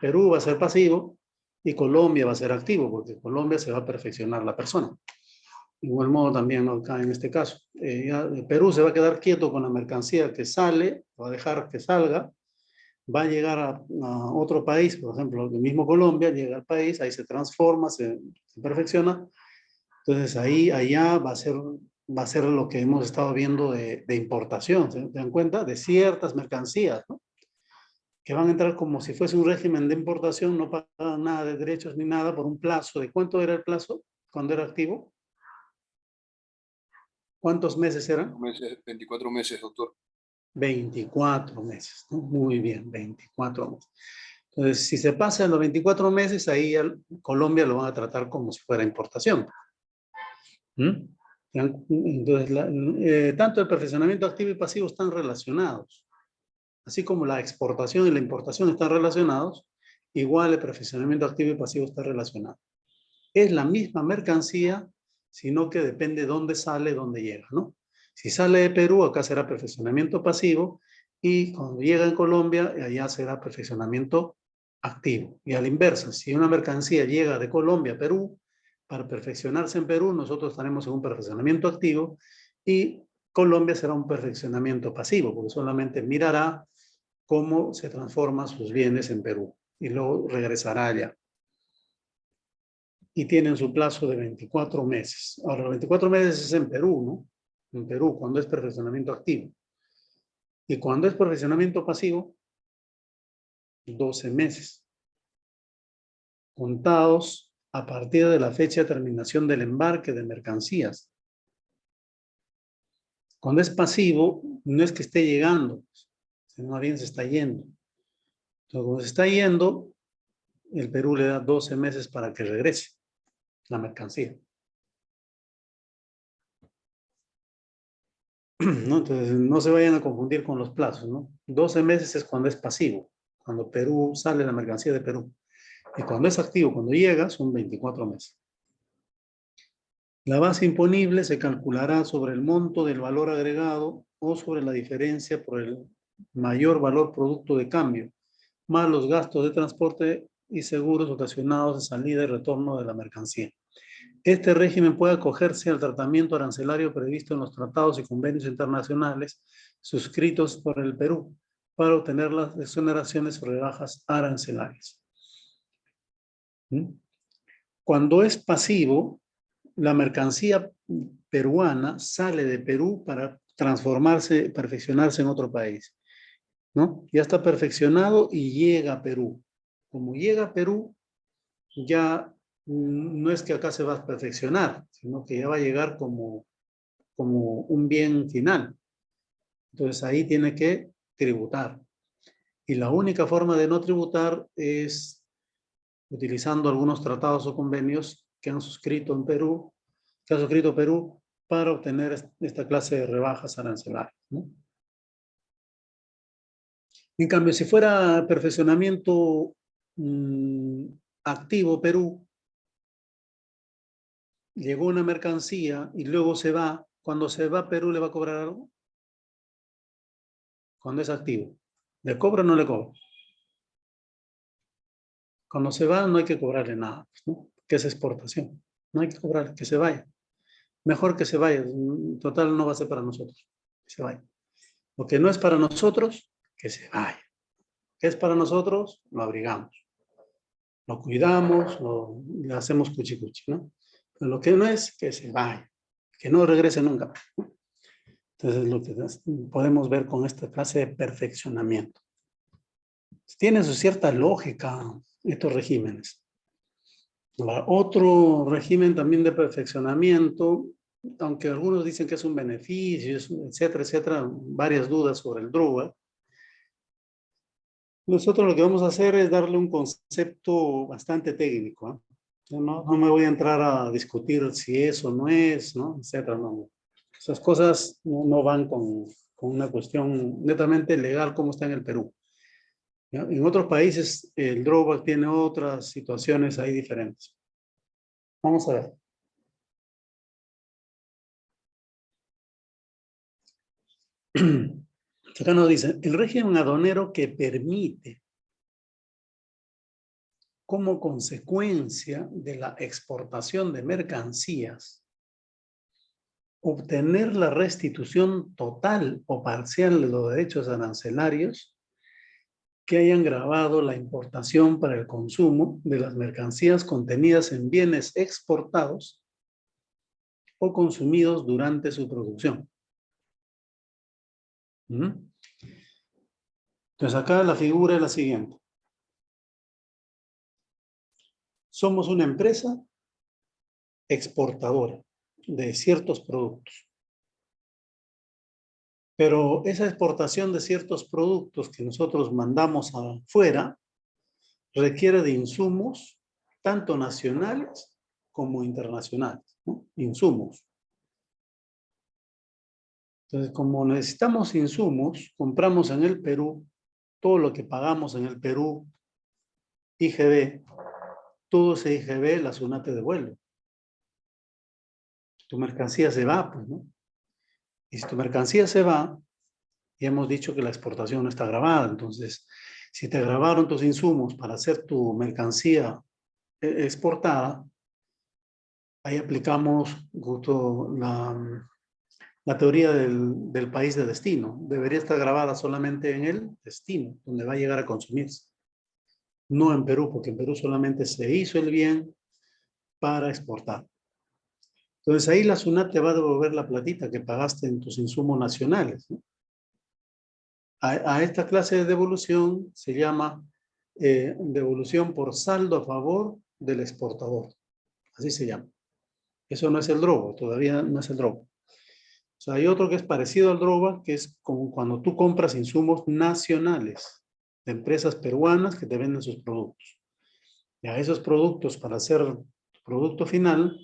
Perú va a ser pasivo y Colombia va a ser activo, porque Colombia se va a perfeccionar la persona. De igual modo también acá en este caso. Perú se va a quedar quieto con la mercancía que sale, va a dejar que salga, va a llegar a otro país, por ejemplo, el mismo Colombia, llega al país, ahí se transforma, se perfecciona. Entonces ahí, allá va a ser lo que hemos estado viendo de importación, ¿se dan cuenta? De ciertas mercancías, ¿no? Que van a entrar como si fuese un régimen de importación, no pagan nada de derechos ni nada por un plazo. ¿De cuánto era el plazo cuando era activo? ¿Cuántos meses eran? 24 meses, doctor. 24 meses, ¿no? Muy bien, 24 meses. Entonces, si se pasan los 24 meses, ahí Colombia lo van a tratar como si fuera importación. ¿Mm? Entonces, tanto el perfeccionamiento activo y pasivo están relacionados. Así como la exportación y la importación están relacionados, igual el perfeccionamiento activo y pasivo está relacionado. Es la misma mercancía, sino que depende dónde sale, dónde llega, ¿no? Si sale de Perú, acá será perfeccionamiento pasivo, y cuando llega en Colombia, allá será perfeccionamiento activo. Y a la inversa, si una mercancía llega de Colombia a Perú, para perfeccionarse en Perú, nosotros estaremos en un perfeccionamiento activo y Colombia será un perfeccionamiento pasivo, porque solamente mirará cómo se transforman sus bienes en Perú y luego regresará allá. Y tienen su plazo de 24 meses. Ahora, 24 meses es en Perú, ¿no? en Perú, cuando es perfeccionamiento activo. Y cuando es perfeccionamiento pasivo, 12 meses. Contados a partir de la fecha de terminación del embarque de mercancías. Cuando es pasivo, no es que esté llegando, sino más bien se está yendo. Entonces, cuando se está yendo, el Perú le da 12 meses para que regrese la mercancía. ¿No? Entonces, no se vayan a confundir con los plazos, ¿no? 12 meses es cuando es pasivo, cuando Perú sale la mercancía de Perú. Y cuando es activo, cuando llega, son 24 meses. La base imponible se calculará sobre el monto del valor agregado o sobre la diferencia por el mayor valor producto de cambio, más los gastos de transporte y seguros ocasionados de salida y retorno de la mercancía. Este régimen puede acogerse al tratamiento arancelario previsto en los tratados y convenios internacionales suscritos por el Perú para obtener las exoneraciones o rebajas arancelarias. Cuando es pasivo, la mercancía peruana sale de Perú para transformarse, perfeccionarse en otro país, ¿no? Ya está perfeccionado y llega a Perú. Como llega a Perú, ya no es que acá se va a perfeccionar, sino que ya va a llegar como un bien final. Entonces ahí tiene que tributar. Y la única forma de no tributar es utilizando algunos tratados o convenios que han suscrito en Perú, que ha suscrito Perú para obtener esta clase de rebajas arancelarias, ¿no? En cambio, si fuera perfeccionamiento activo Perú, llegó una mercancía y luego se va, cuando se va Perú le va a cobrar algo, cuando es activo. ¿Le cobra o no le cobra? Cuando se va no hay que cobrarle nada, ¿no? Que es exportación. No hay que cobrar, que se vaya. Mejor que se vaya. En total no va a ser para nosotros. Que se vaya. Lo que no es para nosotros, que se vaya. ¿Qué es para nosotros? Lo abrigamos. Lo cuidamos, le hacemos cuchi, ¿no? Pero lo que no es, que se vaya. Que no regrese nunca. Entonces, lo que podemos ver con esta clase de perfeccionamiento. Tienen su cierta lógica estos regímenes. Otro régimen también de perfeccionamiento, aunque algunos dicen que es un beneficio, etcétera, etcétera, varias dudas sobre el DRUA. Nosotros lo que vamos a hacer es darle un concepto bastante técnico, ¿eh? No me voy a entrar a discutir si es o no es, ¿no? Etcétera, no. Esas cosas no van con una cuestión netamente legal como está en el Perú. ¿Ya? En otros países el drawback tiene otras situaciones ahí diferentes. Vamos a ver. Acá nos dice, el régimen aduanero que permite como consecuencia de la exportación de mercancías obtener la restitución total o parcial de los derechos arancelarios que hayan gravado la importación para el consumo de las mercancías contenidas en bienes exportados o consumidos durante su producción. Entonces acá la figura es la siguiente. Somos una empresa exportadora de ciertos productos. Pero esa exportación de ciertos productos que nosotros mandamos afuera requiere de insumos tanto nacionales como internacionales, ¿no? Insumos. Entonces, como necesitamos insumos, compramos en el Perú todo lo que pagamos en el Perú, IGB, todo ese IGB la SUNAT te devuelve. Tu mercancía se va, pues, ¿no? Y si tu mercancía se va, ya hemos dicho que la exportación no está grabada. Entonces, si te grabaron tus insumos para hacer tu mercancía exportada, ahí aplicamos justo la teoría del país de destino. Debería estar grabada solamente en el destino, donde va a llegar a consumirse. No en Perú, porque en Perú solamente se hizo el bien para exportar. Entonces ahí la SUNAT te va a devolver la platita que pagaste en tus insumos nacionales, ¿no? A esta clase de devolución se llama devolución por saldo a favor del exportador. Así se llama. Eso no es el DROBA, todavía no es el DROBA. O sea, hay otro que es parecido al DROBA, que es como cuando tú compras insumos nacionales de empresas peruanas que te venden sus productos. Y a esos productos, para hacer producto final,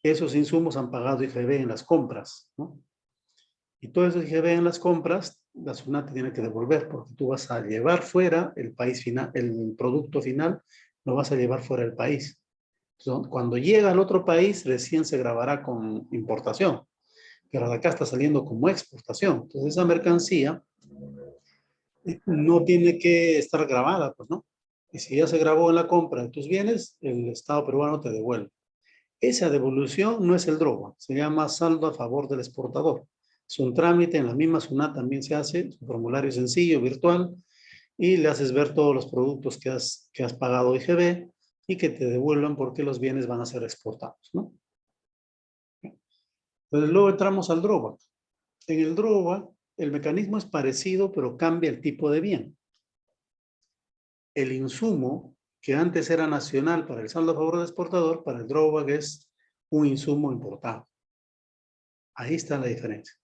esos insumos han pagado IGB en las compras, ¿no? Y todo eso IGB en las compras, la SUNAT te tiene que devolver, porque tú vas a llevar fuera el país final, el producto final, lo vas a llevar fuera del país. Entonces, cuando llega al otro país, recién se grabará con importación, pero de acá está saliendo como exportación. Entonces, esa mercancía no tiene que estar grabada, pues, ¿no? Y si ya se grabó en la compra de tus bienes, el Estado peruano te devuelve. Esa devolución no es el DROBA, se llama saldo a favor del exportador. Es un trámite, en la misma SUNAT también se hace, es un formulario sencillo, virtual, y le haces ver todos los productos que has pagado IGB y que te devuelvan porque los bienes van a ser exportados, ¿no? Entonces luego entramos al DROBA. En el DROBA, el mecanismo es parecido, pero cambia el tipo de bien. El insumo, que antes era nacional para el saldo a favor del exportador, para el DROBA es un insumo importado. Ahí está la diferencia.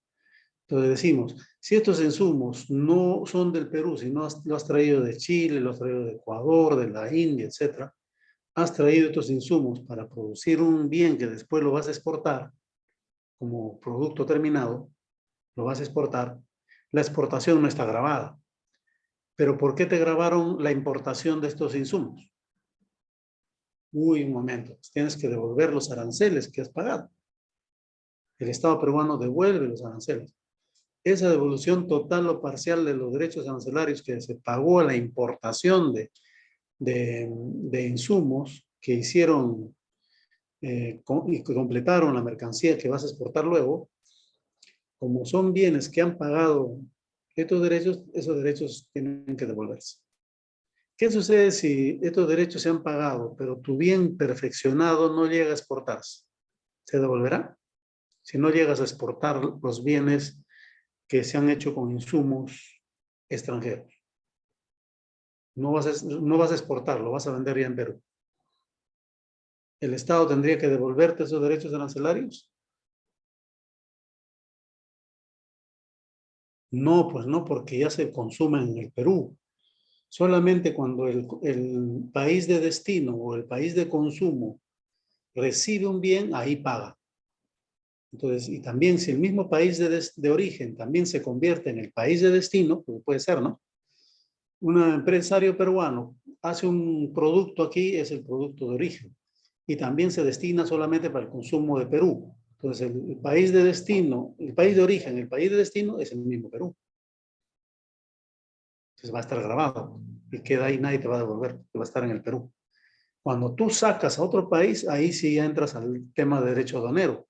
Entonces decimos, si estos insumos no son del Perú, si no lo has traído de Chile, lo has traído de Ecuador, de la India, etc., has traído estos insumos para producir un bien que después lo vas a exportar como producto terminado, lo vas a exportar, la exportación no está grabada. Pero ¿por qué te grabaron la importación de estos insumos? Uy, un momento, tienes que devolver los aranceles que has pagado. El Estado peruano devuelve los aranceles. Esa devolución total o parcial de los derechos arancelarios que se pagó a la importación de insumos que hicieron y que completaron la mercancía que vas a exportar luego, como son bienes que han pagado estos derechos, esos derechos tienen que devolverse. ¿Qué sucede si estos derechos se han pagado, pero tu bien perfeccionado no llega a exportarse? ¿Se devolverá? Si no llegas a exportar los bienes que se han hecho con insumos extranjeros. No vas a exportarlo, vas a vender ya en Perú. ¿El Estado tendría que devolverte esos derechos arancelarios? No, pues no, porque ya se consumen en el Perú. Solamente cuando el país de destino o el país de consumo recibe un bien, ahí paga. Entonces, y también si el mismo país de origen también se convierte en el país de destino, pues puede ser, ¿no? Un empresario peruano hace un producto aquí, es el producto de origen, y también se destina solamente para el consumo de Perú. Entonces, el país de destino, el país de origen, el país de destino es el mismo Perú. Entonces va a estar grabado y queda ahí, nadie te va a devolver, va a estar en el Perú. Cuando tú sacas a otro país, ahí sí ya entras al tema de derecho aduanero.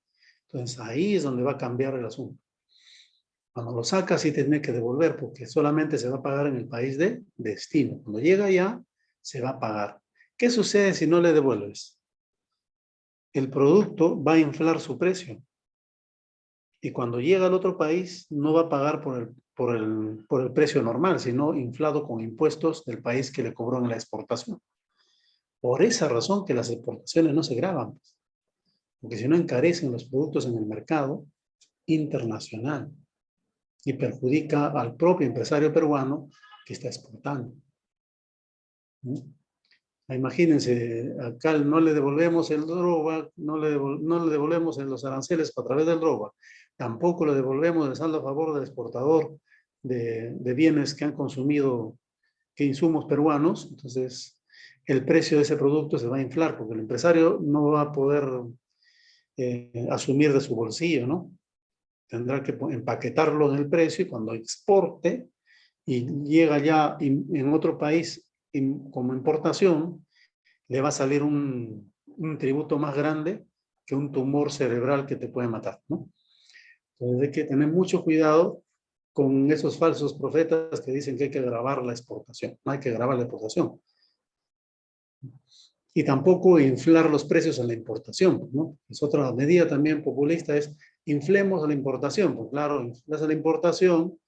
Entonces ahí es donde va a cambiar el asunto. Cuando lo sacas sí tienes que devolver porque solamente se va a pagar en el país de destino. Cuando llega allá, se va a pagar. ¿Qué sucede si no le devuelves? El producto va a inflar su precio. Y cuando llega al otro país, no va a pagar por el precio normal, sino inflado con impuestos del país que le cobró en la exportación. Por esa razón que las exportaciones no se graban, porque si no encarecen los productos en el mercado internacional y perjudica al propio empresario peruano que está exportando. ¿No? Imagínense, acá no le devolvemos el DROBA, no le devolvemos los aranceles a través del DROBA, tampoco le devolvemos el saldo a favor del exportador de bienes que han consumido, que insumos peruanos, entonces el precio de ese producto se va a inflar porque el empresario no va a poder asumir de su bolsillo, ¿no? Tendrá que empaquetarlo en el precio y cuando exporte y llega ya en otro país como importación, le va a salir un tributo más grande que un tumor cerebral que te puede matar, ¿no? Entonces hay que tener mucho cuidado con esos falsos profetas que dicen que hay que grabar la exportación. No hay que grabar la exportación. Y tampoco inflar los precios a la importación, ¿no? Es otra medida también populista, es inflemos a la importación. Pues claro, inflas a la importación,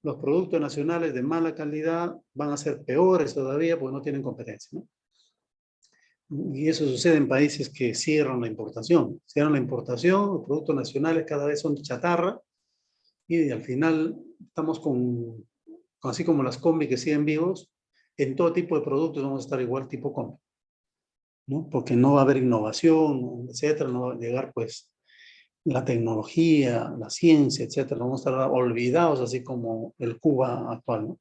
los productos nacionales de mala calidad van a ser peores todavía porque no tienen competencia, ¿no? Y eso sucede en países que cierran la importación. Cierran la importación, los productos nacionales cada vez son chatarra y al final estamos así como las combi que siguen vivos, en todo tipo de productos vamos a estar igual tipo combi, ¿no? Porque no va a haber innovación, etcétera, no va a llegar pues la tecnología, la ciencia, etcétera, vamos a estar olvidados así como el Cuba actual, ¿no?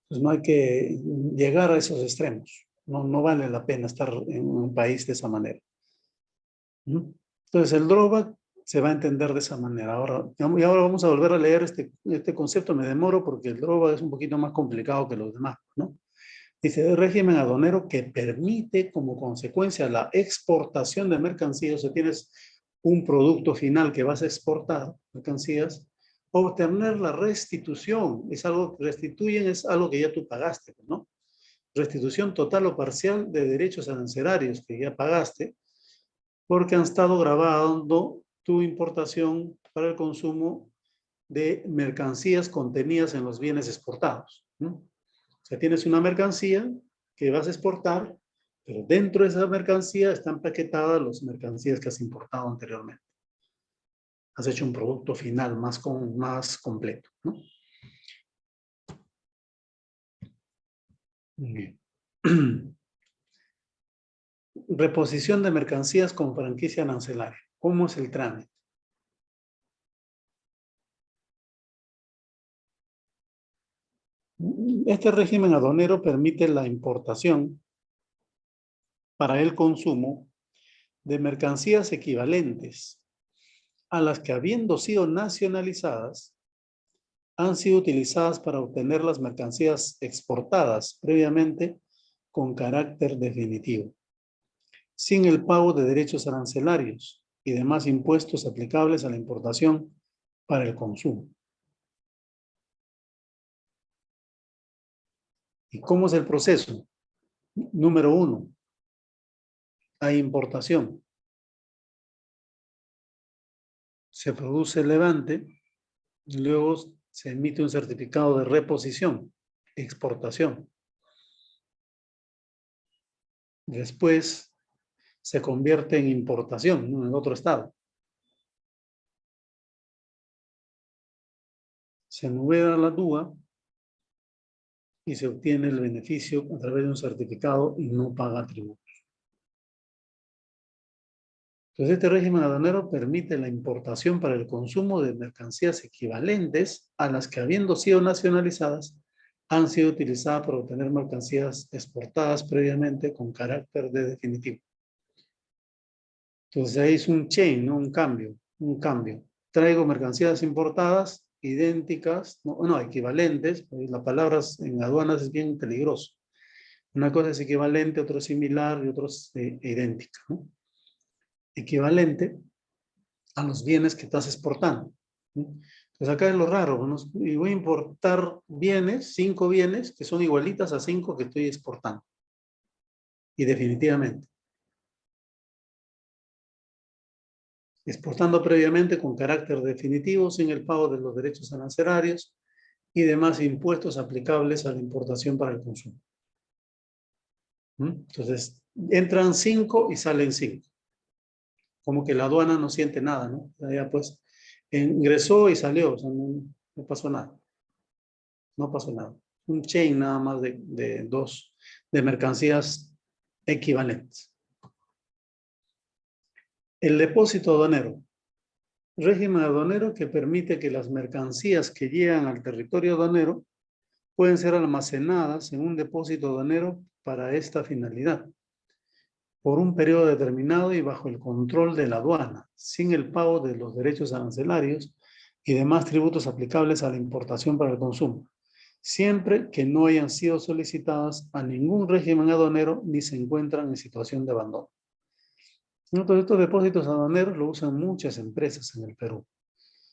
Pues no hay que llegar a esos extremos, no vale la pena estar en un país de esa manera, ¿no? Entonces el drawback se va a entender de esa manera. Y ahora vamos a volver a leer este concepto, me demoro porque el drawback es un poquito más complicado que los demás, ¿no? Dice, el régimen aduanero que permite como consecuencia la exportación de mercancías, o sea, tienes un producto final que vas a exportar, mercancías, obtener la restitución, es algo que restituyen, es algo que ya tú pagaste, ¿no? Restitución total o parcial de derechos arancelarios que ya pagaste, porque han estado grabando tu importación para el consumo de mercancías contenidas en los bienes exportados, ¿no? O sea, tienes una mercancía que vas a exportar, pero dentro de esa mercancía están paquetadas las mercancías que has importado anteriormente. Has hecho un producto final más completo, ¿no? Muy bien. Reposición de mercancías con franquicia arancelaria. ¿Cómo es el trámite? Este régimen aduanero permite la importación para el consumo de mercancías equivalentes a las que, habiendo sido nacionalizadas, han sido utilizadas para obtener las mercancías exportadas previamente con carácter definitivo, sin el pago de derechos arancelarios y demás impuestos aplicables a la importación para el consumo. ¿Y cómo es el proceso? Número 1, hay importación. Se produce el levante, y luego se emite un certificado de reposición, exportación. Después se convierte en importación, ¿no? En otro estado. Se nubla la DUA y se obtiene el beneficio a través de un certificado y no paga tributos. Entonces, este régimen aduanero permite la importación para el consumo de mercancías equivalentes a las que, habiendo sido nacionalizadas, han sido utilizadas para obtener mercancías exportadas previamente con carácter de definitivo. Entonces, ahí es un chain, ¿no? Un cambio. Traigo mercancías importadas idénticas, no, equivalentes, la palabra en aduanas es bien peligroso. Una cosa es equivalente, otra es similar y otra es idéntica, ¿no? Equivalente a los bienes que estás exportando, ¿no? Pues acá es lo raro, ¿no? Y voy a importar bienes, 5 bienes que son igualitas a 5 que estoy exportando. Y definitivamente. Exportando previamente con carácter definitivo sin el pago de los derechos arancelarios y demás impuestos aplicables a la importación para el consumo. Entonces, entran 5 y salen 5. Como que la aduana no siente nada, ¿no? Ya pues ingresó y salió, o sea, no pasó nada. No pasó nada. Un chain nada más de mercancías equivalentes. El depósito aduanero. Régimen aduanero que permite que las mercancías que llegan al territorio aduanero pueden ser almacenadas en un depósito aduanero para esta finalidad, por un periodo determinado y bajo el control de la aduana, sin el pago de los derechos arancelarios y demás tributos aplicables a la importación para el consumo, siempre que no hayan sido solicitadas a ningún régimen aduanero ni se encuentran en situación de abandono. Entonces, estos depósitos aduaneros lo usan muchas empresas en el Perú,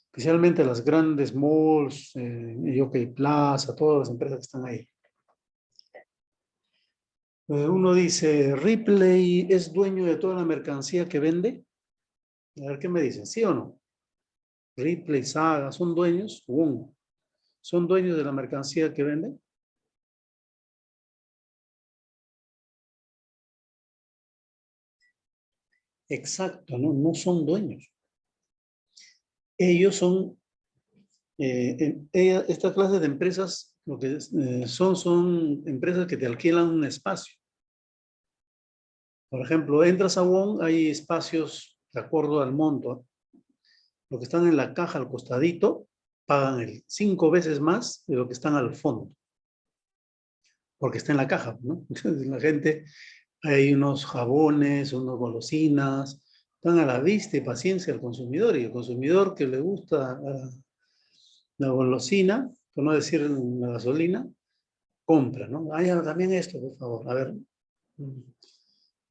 especialmente las grandes malls, OK Plaza, todas las empresas que están ahí. Uno dice, Ripley es dueño de toda la mercancía que vende. A ver qué me dicen, ¿sí o no? Ripley, Saga, ¿son dueños? Uno. ¿Son dueños de la mercancía que venden? Exacto, no, no son dueños. Ellos son, esta clase de empresas, lo que son empresas que te alquilan un espacio. Por ejemplo, entras a WOM, hay espacios de acuerdo al monto. Lo que están en la caja al costadito pagan 5 veces más de lo que están al fondo, porque está en la caja, ¿no? Entonces la gente, hay unos jabones, unos golosinas, están a la vista y paciencia del consumidor, y el consumidor que le gusta la golosina, por no decir la gasolina, compra, ¿no? Ah, ya, también esto, por favor, a ver,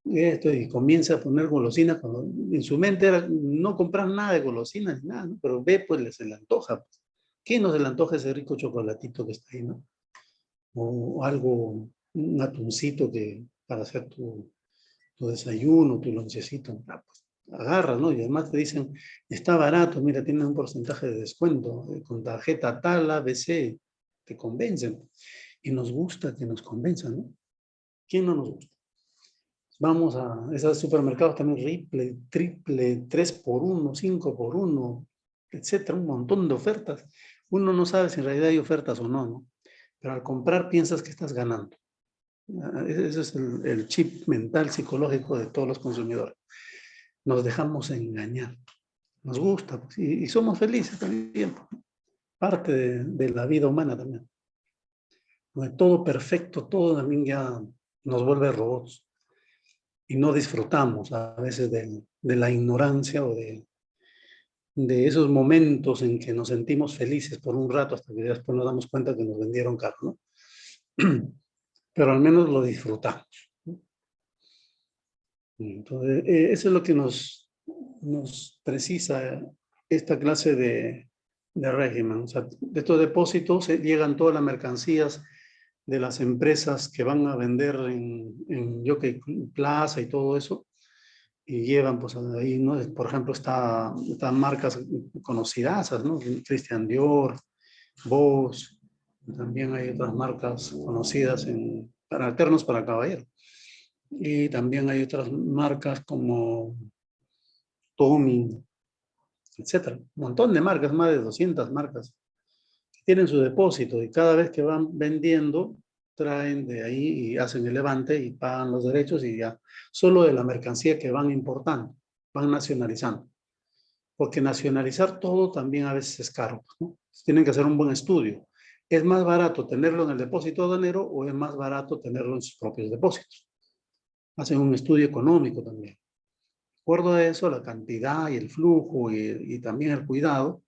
esto, y comienza a poner golosinas cuando en su mente era no comprar nada de golosinas ni nada, ¿no? Pero ve, pues se le antoja. Pues. ¿Quién no se le antoja ese rico chocolatito que está ahí, ¿no? O algo, un atuncito que, para hacer tu desayuno, tu lonchecito. Ah, pues, agarras, ¿no? Y además te dicen, está barato, mira, tiene un porcentaje de descuento, con tarjeta tal, ABC, te convencen. Y nos gusta que nos convenzan, ¿no? ¿Quién no nos gusta? Vamos a esos supermercados también, Ripley, Triple, 3 por 1, 5 por 1, etcétera, un montón de ofertas. Uno no sabe si en realidad hay ofertas o no, ¿no? Pero al comprar piensas que estás ganando. Ese es el chip mental psicológico de todos los consumidores. Nos dejamos engañar. Nos gusta pues, y somos felices también. Parte de la vida humana también. Donde todo perfecto, todo también ya nos vuelve robots. Y no disfrutamos a veces de la ignorancia o de esos momentos en que nos sentimos felices por un rato hasta que después nos damos cuenta que nos vendieron caro, ¿no? Pero al menos lo disfrutamos. ¿No? Entonces, eso es lo que nos precisa esta clase de régimen. O sea, de estos depósitos llegan todas las mercancías de las empresas que van a vender en Jockey Plaza y todo eso, y llevan, pues ahí, ¿no? Por ejemplo, están marcas conocidas, ¿no? Christian Dior, Bosch, también hay otras marcas conocidas para alternos para caballero. Y también hay otras marcas como Tommy, etcétera. Un montón de marcas, más de 200 marcas, que tienen su depósito y cada vez que van vendiendo, traen de ahí y hacen el levante y pagan los derechos y ya, solo de la mercancía que van importando, van nacionalizando. Porque nacionalizar todo también a veces es caro, ¿no? Tienen que hacer un buen estudio. ¿Es más barato tenerlo en el depósito aduanero o es más barato tenerlo en sus propios depósitos? Hacen un estudio económico también. De acuerdo a eso, la cantidad y el flujo y también el cuidado,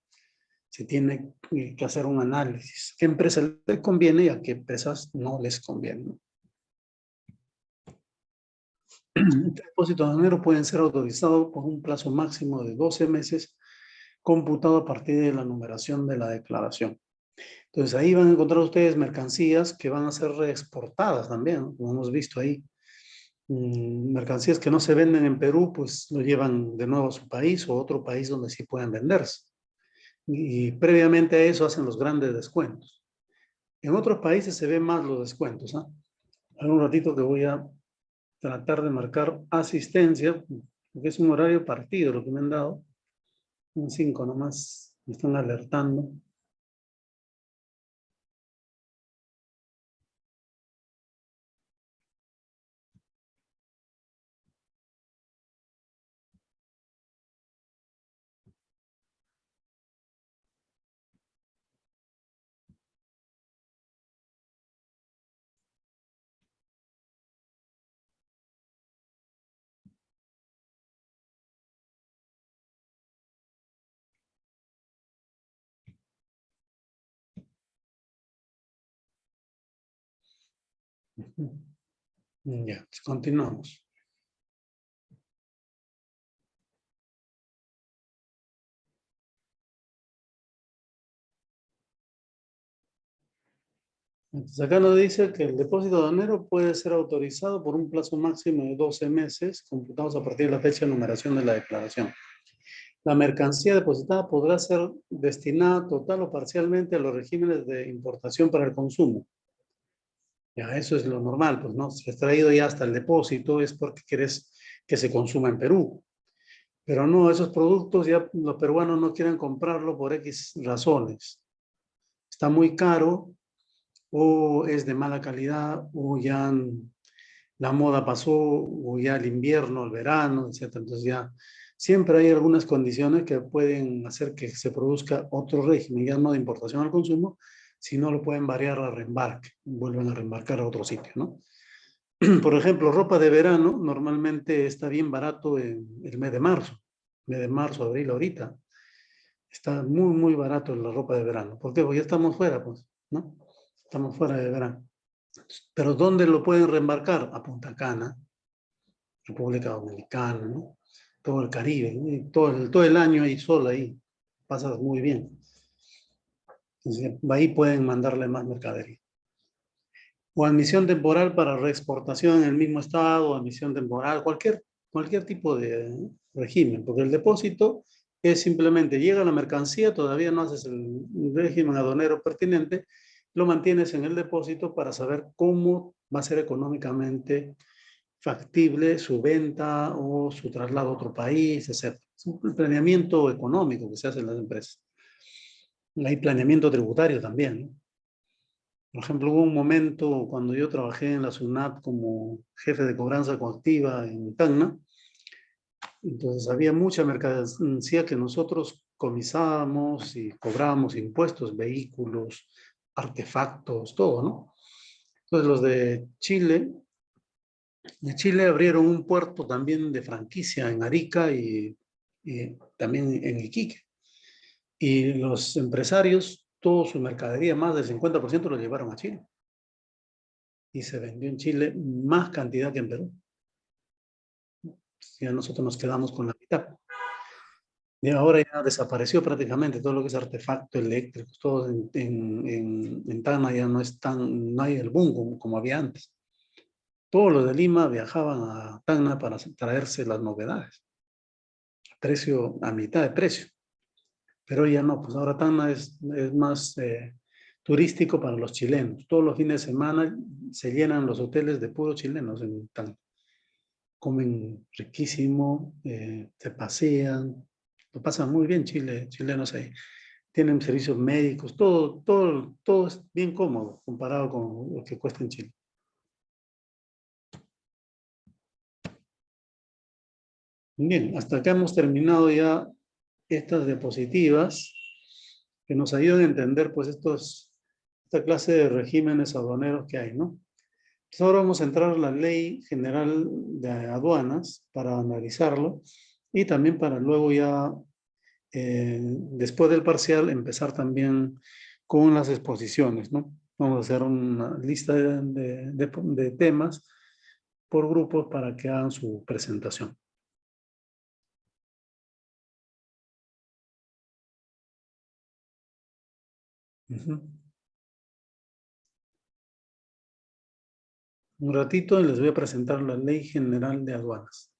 se tiene que hacer un análisis. ¿Qué empresa les conviene y a qué empresas no les conviene? Este depósito de dinero pueden ser autorizados por un plazo máximo de 12 meses, computado a partir de la numeración de la declaración. Entonces ahí van a encontrar ustedes mercancías que van a ser reexportadas también, ¿no? Como hemos visto ahí. Mercancías que no se venden en Perú, pues lo llevan de nuevo a su país o a otro país donde sí puedan venderse. Y previamente a eso hacen los grandes descuentos. En otros países se ven más los descuentos. ¿Ah? Ahora un ratito que voy a tratar de marcar asistencia, porque es un horario partido lo que me han dado. Un 5 nomás, me están alertando. Ya, continuamos. Entonces acá nos dice que el depósito aduanero puede ser autorizado por un plazo máximo de 12 meses, computados a partir de la fecha de numeración de la declaración. La mercancía depositada podrá ser destinada total o parcialmente a los regímenes de importación para el consumo. Ya, eso es lo normal, pues, ¿no? Si has traído ya hasta el depósito es porque quieres que se consuma en Perú. Pero no, esos productos ya los peruanos no quieren comprarlo por X razones. Está muy caro o es de mala calidad o ya la moda pasó o ya el invierno, el verano, etc. Entonces ya siempre hay algunas condiciones que pueden hacer que se produzca otro régimen, ya no de importación al consumo, sino lo pueden variar a reembarque, vuelven a reembarcar a otro sitio, ¿no? Por ejemplo, ropa de verano normalmente está bien barato en el mes de marzo, abril, ahorita. Está muy, muy barato la ropa de verano. ¿Por qué? Porque ya estamos fuera, pues, ¿no? Estamos fuera de verano. Pero ¿dónde lo pueden reembarcar? A Punta Cana, República Dominicana, ¿no? Todo el Caribe, ¿no? Y todo el año hay sol ahí. Pasas muy bien. Entonces, ahí pueden mandarle más mercadería. O admisión temporal para reexportación en el mismo estado, admisión temporal, cualquier tipo de régimen, porque el depósito es simplemente llega la mercancía, todavía no haces el régimen aduanero pertinente, lo mantienes en el depósito para saber cómo va a ser económicamente factible su venta o su traslado a otro país, etc. Es un planeamiento económico que se hace en las empresas. Hay planeamiento tributario también, ¿no? Por ejemplo, hubo un momento cuando yo trabajé en la SUNAT como jefe de cobranza coactiva en Tacna, entonces había mucha mercancía que nosotros comisábamos y cobrábamos impuestos, vehículos, artefactos, todo, ¿no? Entonces los de Chile abrieron un puerto también de franquicia en Arica y también en Iquique. Y los empresarios, toda su mercadería, más del 50% lo llevaron a Chile. Y se vendió en Chile más cantidad que en Perú. Ya nosotros nos quedamos con la mitad. Y ahora ya desapareció prácticamente todo lo que es artefacto eléctrico, todo en Tacna ya no es tan, no hay el boom como había antes. Todos los de Lima viajaban a Tacna para traerse las novedades, precio, a mitad de precio. Pero ya no, pues ahora Tacna es más turístico para los chilenos. Todos los fines de semana se llenan los hoteles de puros chilenos en Tacna. Comen riquísimo, se pasean, lo pasan muy bien chilenos ahí. Tienen servicios médicos, todo es bien cómodo comparado con lo que cuesta en Chile. Bien, hasta acá hemos terminado ya estas diapositivas que nos ayudan a entender pues esta clase de regímenes aduaneros que hay, ¿no? Entonces ahora vamos a entrar a la Ley General de Aduanas para analizarlo y también para luego ya después del parcial, empezar también con las exposiciones, ¿no? Vamos a hacer una lista de temas por grupos para que hagan su presentación. Ujú. Un ratito y les voy a presentar la Ley General de Aduanas.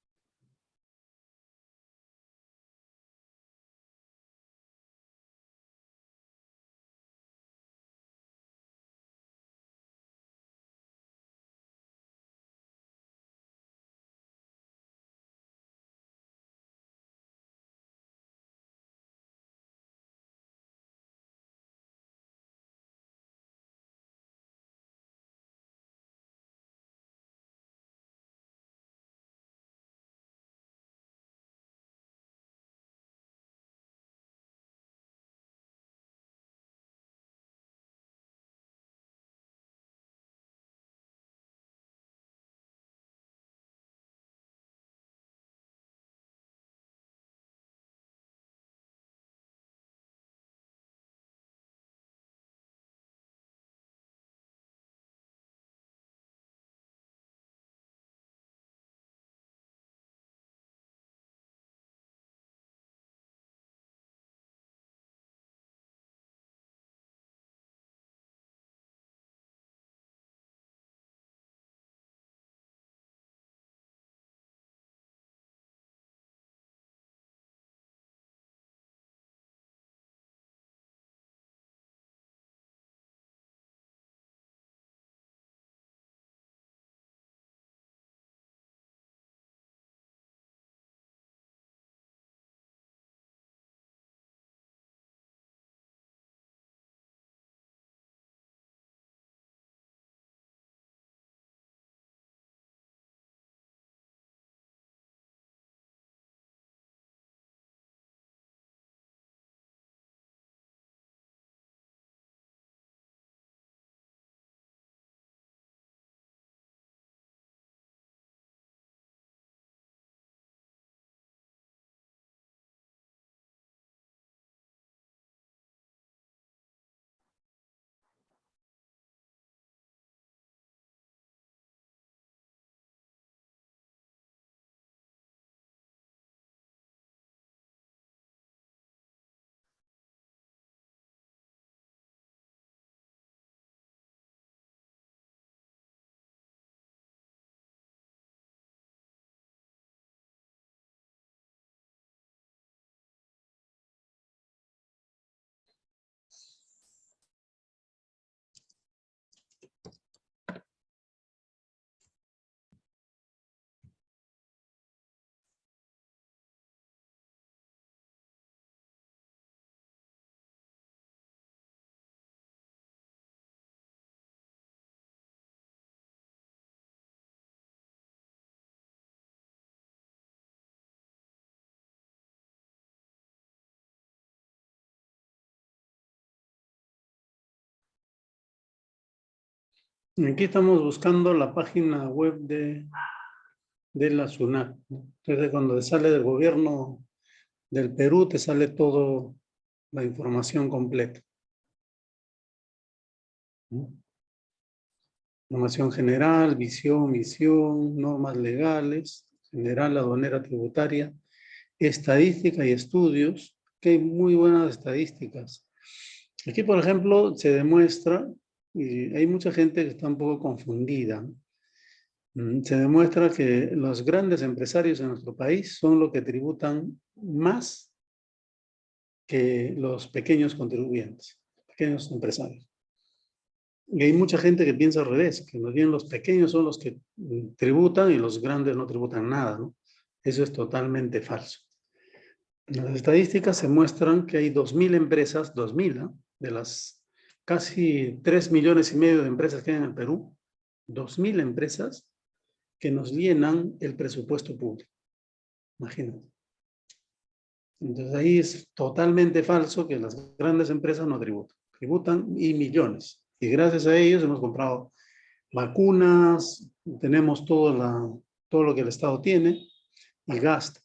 Aquí estamos buscando la página web de la SUNAT, ¿no? Entonces, cuando sale del gobierno del Perú, te sale toda la información completa, ¿no? Información general, visión, misión, normas legales, general, aduanera, tributaria, estadística y estudios, que hay muy buenas estadísticas. Aquí, por ejemplo, se demuestra, y hay mucha gente que está un poco confundida, ¿no? Se demuestra que los grandes empresarios en nuestro país son los que tributan más que los pequeños contribuyentes, pequeños empresarios. Y hay mucha gente que piensa al revés, que más bien los pequeños son los que tributan y los grandes no tributan nada, ¿no? Eso es totalmente falso. En las estadísticas se muestran que hay 2.000 empresas, 2.000, ¿no? De las casi 3,5 millones de empresas que hay en el Perú, 2.000 empresas que nos llenan el presupuesto público. Imagínate. Entonces ahí es totalmente falso que las grandes empresas no tributan. Tributan y millones. Y gracias a ellos hemos comprado vacunas, tenemos todo lo que el Estado tiene y gasta.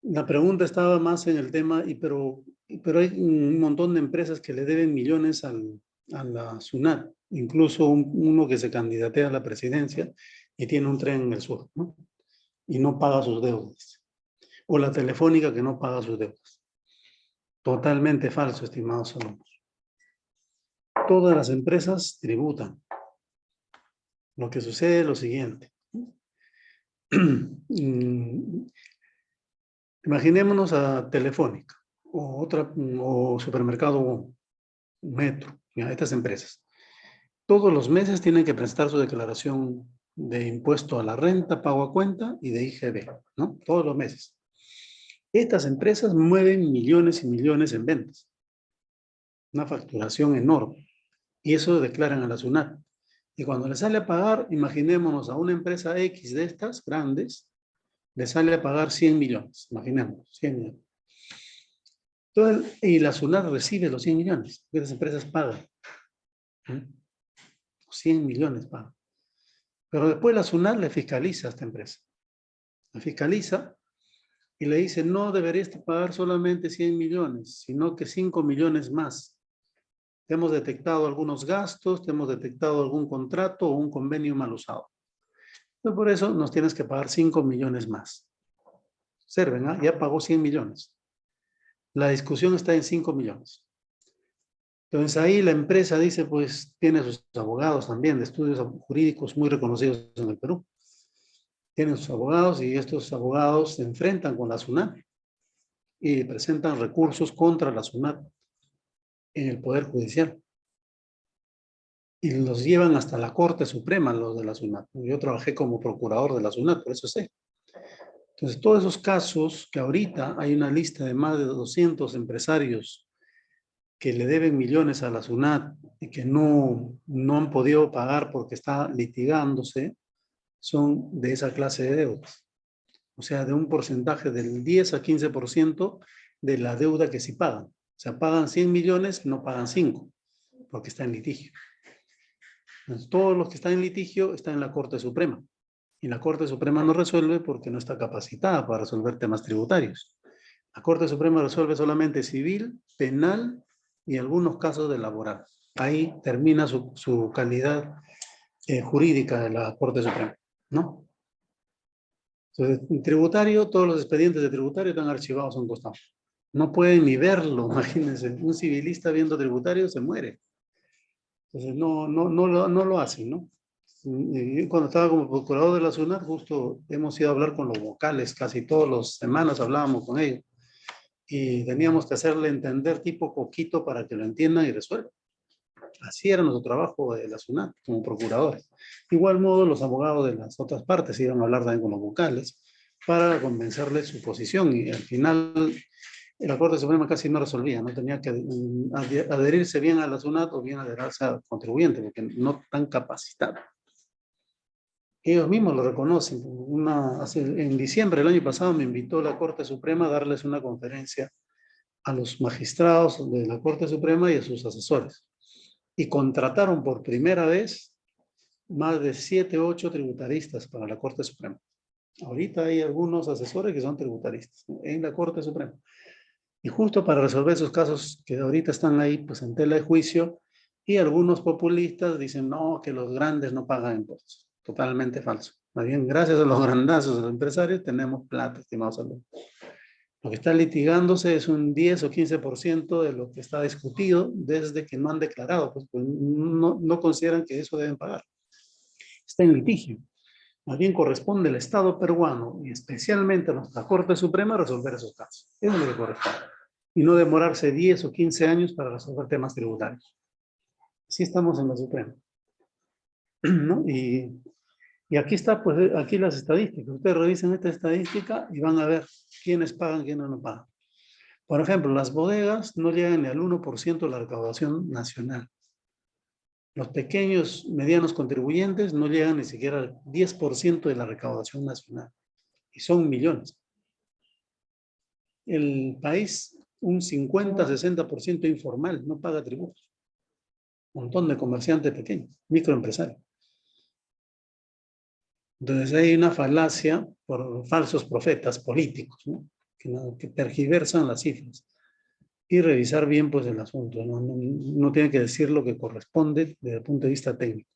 La pregunta estaba más en el tema, pero hay un montón de empresas que le deben millones a la SUNAT, incluso uno que se candidatea a la presidencia y tiene un tren en el sur, ¿no? Y no paga sus deudas. O la Telefónica que no paga sus deudas. Totalmente falso, estimados alumnos. Todas las empresas tributan. Lo que sucede es lo siguiente. Imaginémonos a Telefónica o Supermercado Metro, ¿ya? Estas empresas. Todos los meses tienen que presentar su declaración de impuesto a la renta, pago a cuenta y de IGB, ¿no? Todos los meses. Estas empresas mueven millones y millones en ventas. Una facturación enorme. Y eso declaran a la SUNAT. Y cuando le sale a pagar, imaginémonos a una empresa X de estas grandes, le sale a pagar 100 millones. Imaginemos, 100 millones. Entonces, y la SUNAT recibe los 100 millones. Porque las empresas pagan. 100 millones pagan. Pero después la SUNAT le fiscaliza a esta empresa. La fiscaliza y le dice, no deberías pagar solamente 100 millones, sino que 5 millones más. Te hemos detectado algunos gastos, te hemos detectado algún contrato o un convenio mal usado. Pues por eso nos tienes que pagar 5 millones más. Observen, ¿eh? Ya pagó 100 millones. La discusión está en 5 millones. Entonces ahí la empresa dice, pues tiene sus abogados también de estudios jurídicos muy reconocidos en el Perú. Tienen sus abogados y estos abogados se enfrentan con la SUNAT y presentan recursos contra la SUNAT en el Poder Judicial. Y los llevan hasta la Corte Suprema, los de la SUNAT. Yo trabajé como procurador de la SUNAT, por eso sé. Entonces, todos esos casos que ahorita hay una lista de más de 200 empresarios que le deben millones a la SUNAT y que no han podido pagar porque está litigándose, son de esa clase de deudas. O sea, de un porcentaje del 10 a 15% de la deuda que sí pagan. O sea, pagan 100 millones, no pagan 5, porque está en litigio. Entonces, todos los que están en litigio están en la Corte Suprema. Y la Corte Suprema no resuelve porque no está capacitada para resolver temas tributarios. La Corte Suprema resuelve solamente civil, penal y algunos casos de laboral. Ahí termina su calidad jurídica de la Corte Suprema, ¿no? Entonces, en tributario, todos los expedientes de tributario están archivados a un costado. No pueden ni verlo, imagínense. Un civilista viendo tributario se muere. Entonces, no lo hacen, ¿no? Y cuando estaba como procurador de la SUNAT, justo hemos ido a hablar con los vocales, casi todas las semanas hablábamos con ellos. Y teníamos que hacerle entender tipo coquito para que lo entiendan y resuelvan. Así era nuestro trabajo de la SUNAT como procuradores. De igual modo, los abogados de las otras partes iban a hablar también con los vocales para convencerles su posición. Y al final, la Corte Suprema casi no resolvía, no tenía que adherirse bien a la SUNAT o bien adherirse al contribuyente, porque no están capacitados. Ellos mismos lo reconocen. En diciembre del año pasado me invitó la Corte Suprema a darles una conferencia a los magistrados de la Corte Suprema y a sus asesores. y contrataron por primera vez más de 7, 8 tributaristas para la Corte Suprema. Ahorita hay algunos asesores que son tributaristas en la Corte Suprema. Y justo para resolver esos casos que ahorita están ahí, pues en tela de juicio, y algunos populistas dicen, no, que los grandes no pagan impuestos. Totalmente falso. Más bien, gracias a los grandazos de los empresarios, tenemos plata, estimados alumnos. Lo que está litigándose es un 10 o 15% de lo que está discutido desde que no han declarado, pues no consideran que eso deben pagar. Está en litigio. Más bien corresponde al Estado peruano y especialmente a nuestra Corte Suprema resolver esos casos. Eso es lo que corresponde. Y no demorarse 10 o 15 años para resolver temas tributarios. Sí estamos en la Suprema. ¿No? Y aquí está, pues, aquí las estadísticas. Ustedes revisen esta estadística y van a ver quiénes pagan, quiénes no pagan. Por ejemplo, las bodegas no llegan ni al 1% de la recaudación nacional. Los pequeños, medianos contribuyentes no llegan ni siquiera al 10% de la recaudación nacional. Y son millones. El país, un 50-60% informal, no paga tributos. Un montón de comerciantes pequeños, microempresarios. Entonces hay una falacia por falsos profetas políticos, ¿no? Que tergiversan las cifras. Y revisar bien pues el asunto, ¿no? No tiene que decir lo que corresponde desde el punto de vista técnico.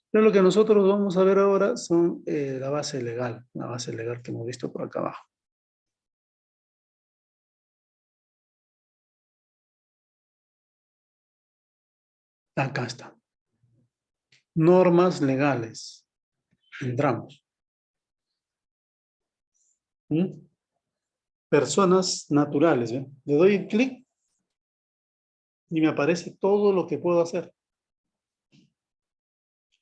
Pero lo que nosotros vamos a ver ahora son la base legal que hemos visto por acá abajo. Acá está. Normas legales. Entramos. ¿Mm? Personas naturales. ¿eh? Le doy clic y me aparece todo lo que puedo hacer.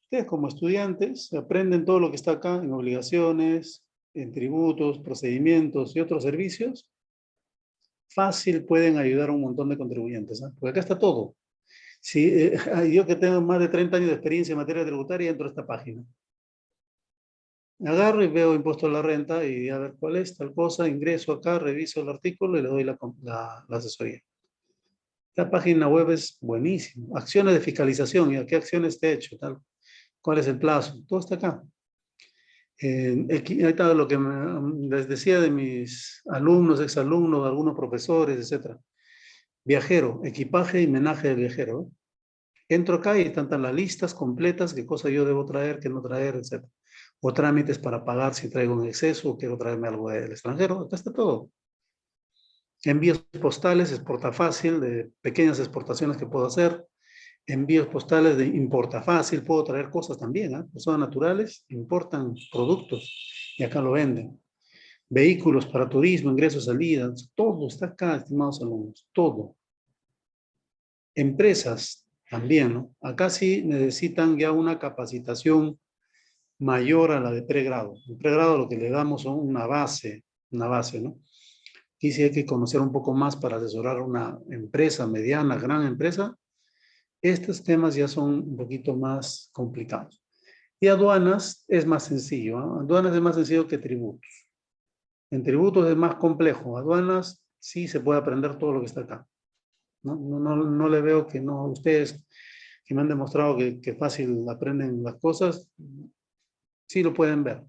Ustedes como estudiantes aprenden todo lo que está acá en obligaciones, en tributos, procedimientos y otros servicios. Fácil pueden ayudar a un montón de contribuyentes. ¿eh? Porque acá está todo. Si, yo que tengo más de 30 años de experiencia en materia tributaria, entro a esta página. Agarro y veo impuesto a la renta y a ver cuál es tal cosa, ingreso acá, reviso el artículo y le doy la asesoría. La página web es buenísima. Acciones de fiscalización, ¿y a qué acciones te he hecho? Tal. ¿Cuál es el plazo? Todo está acá. Ahí está lo que les decía de mis alumnos, exalumnos, algunos profesores, etc. Viajero, equipaje y menaje de viajero. Entro acá y están las listas completas, qué cosa yo debo traer, qué no traer, etc. O trámites para pagar si traigo un exceso o quiero traerme algo del extranjero. Acá está todo. Envíos postales, exporta fácil, de pequeñas exportaciones que puedo hacer. Envíos postales de importa fácil, puedo traer cosas también. ¿eh? Personas naturales importan productos y acá lo venden. Vehículos para turismo, ingresos, salidas, todo está acá, estimados alumnos, todo. Empresas también, ¿no? Acá sí necesitan ya una capacitación mayor a la de pregrado. En pregrado lo que le damos son una base, ¿no? Aquí sí hay que conocer un poco más para asesorar una empresa, mediana, gran empresa. Estos temas ya son un poquito más complicados. Y aduanas es más sencillo. ¿eh? Aduanas es más sencillo que tributos. En tributos es más complejo. Aduanas sí se puede aprender todo lo que está acá. No le veo que no. Ustedes que me han demostrado que fácil aprenden las cosas, sí lo pueden ver.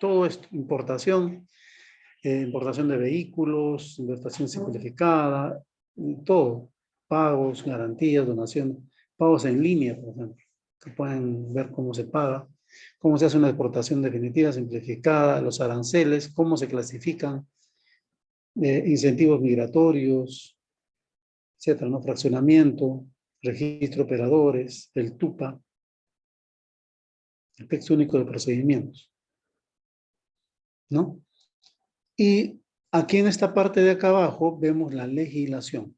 Todo esto, importación de vehículos, importación simplificada, todo. Pagos, garantías, donaciones, pagos en línea, por ejemplo, que pueden ver cómo se paga, cómo se hace una exportación definitiva, simplificada, los aranceles, cómo se clasifican, incentivos migratorios, etcétera, ¿no? Fraccionamiento, registro de operadores, el TUPA, el texto único de procedimientos, ¿no? Y aquí en esta parte de acá abajo vemos la legislación.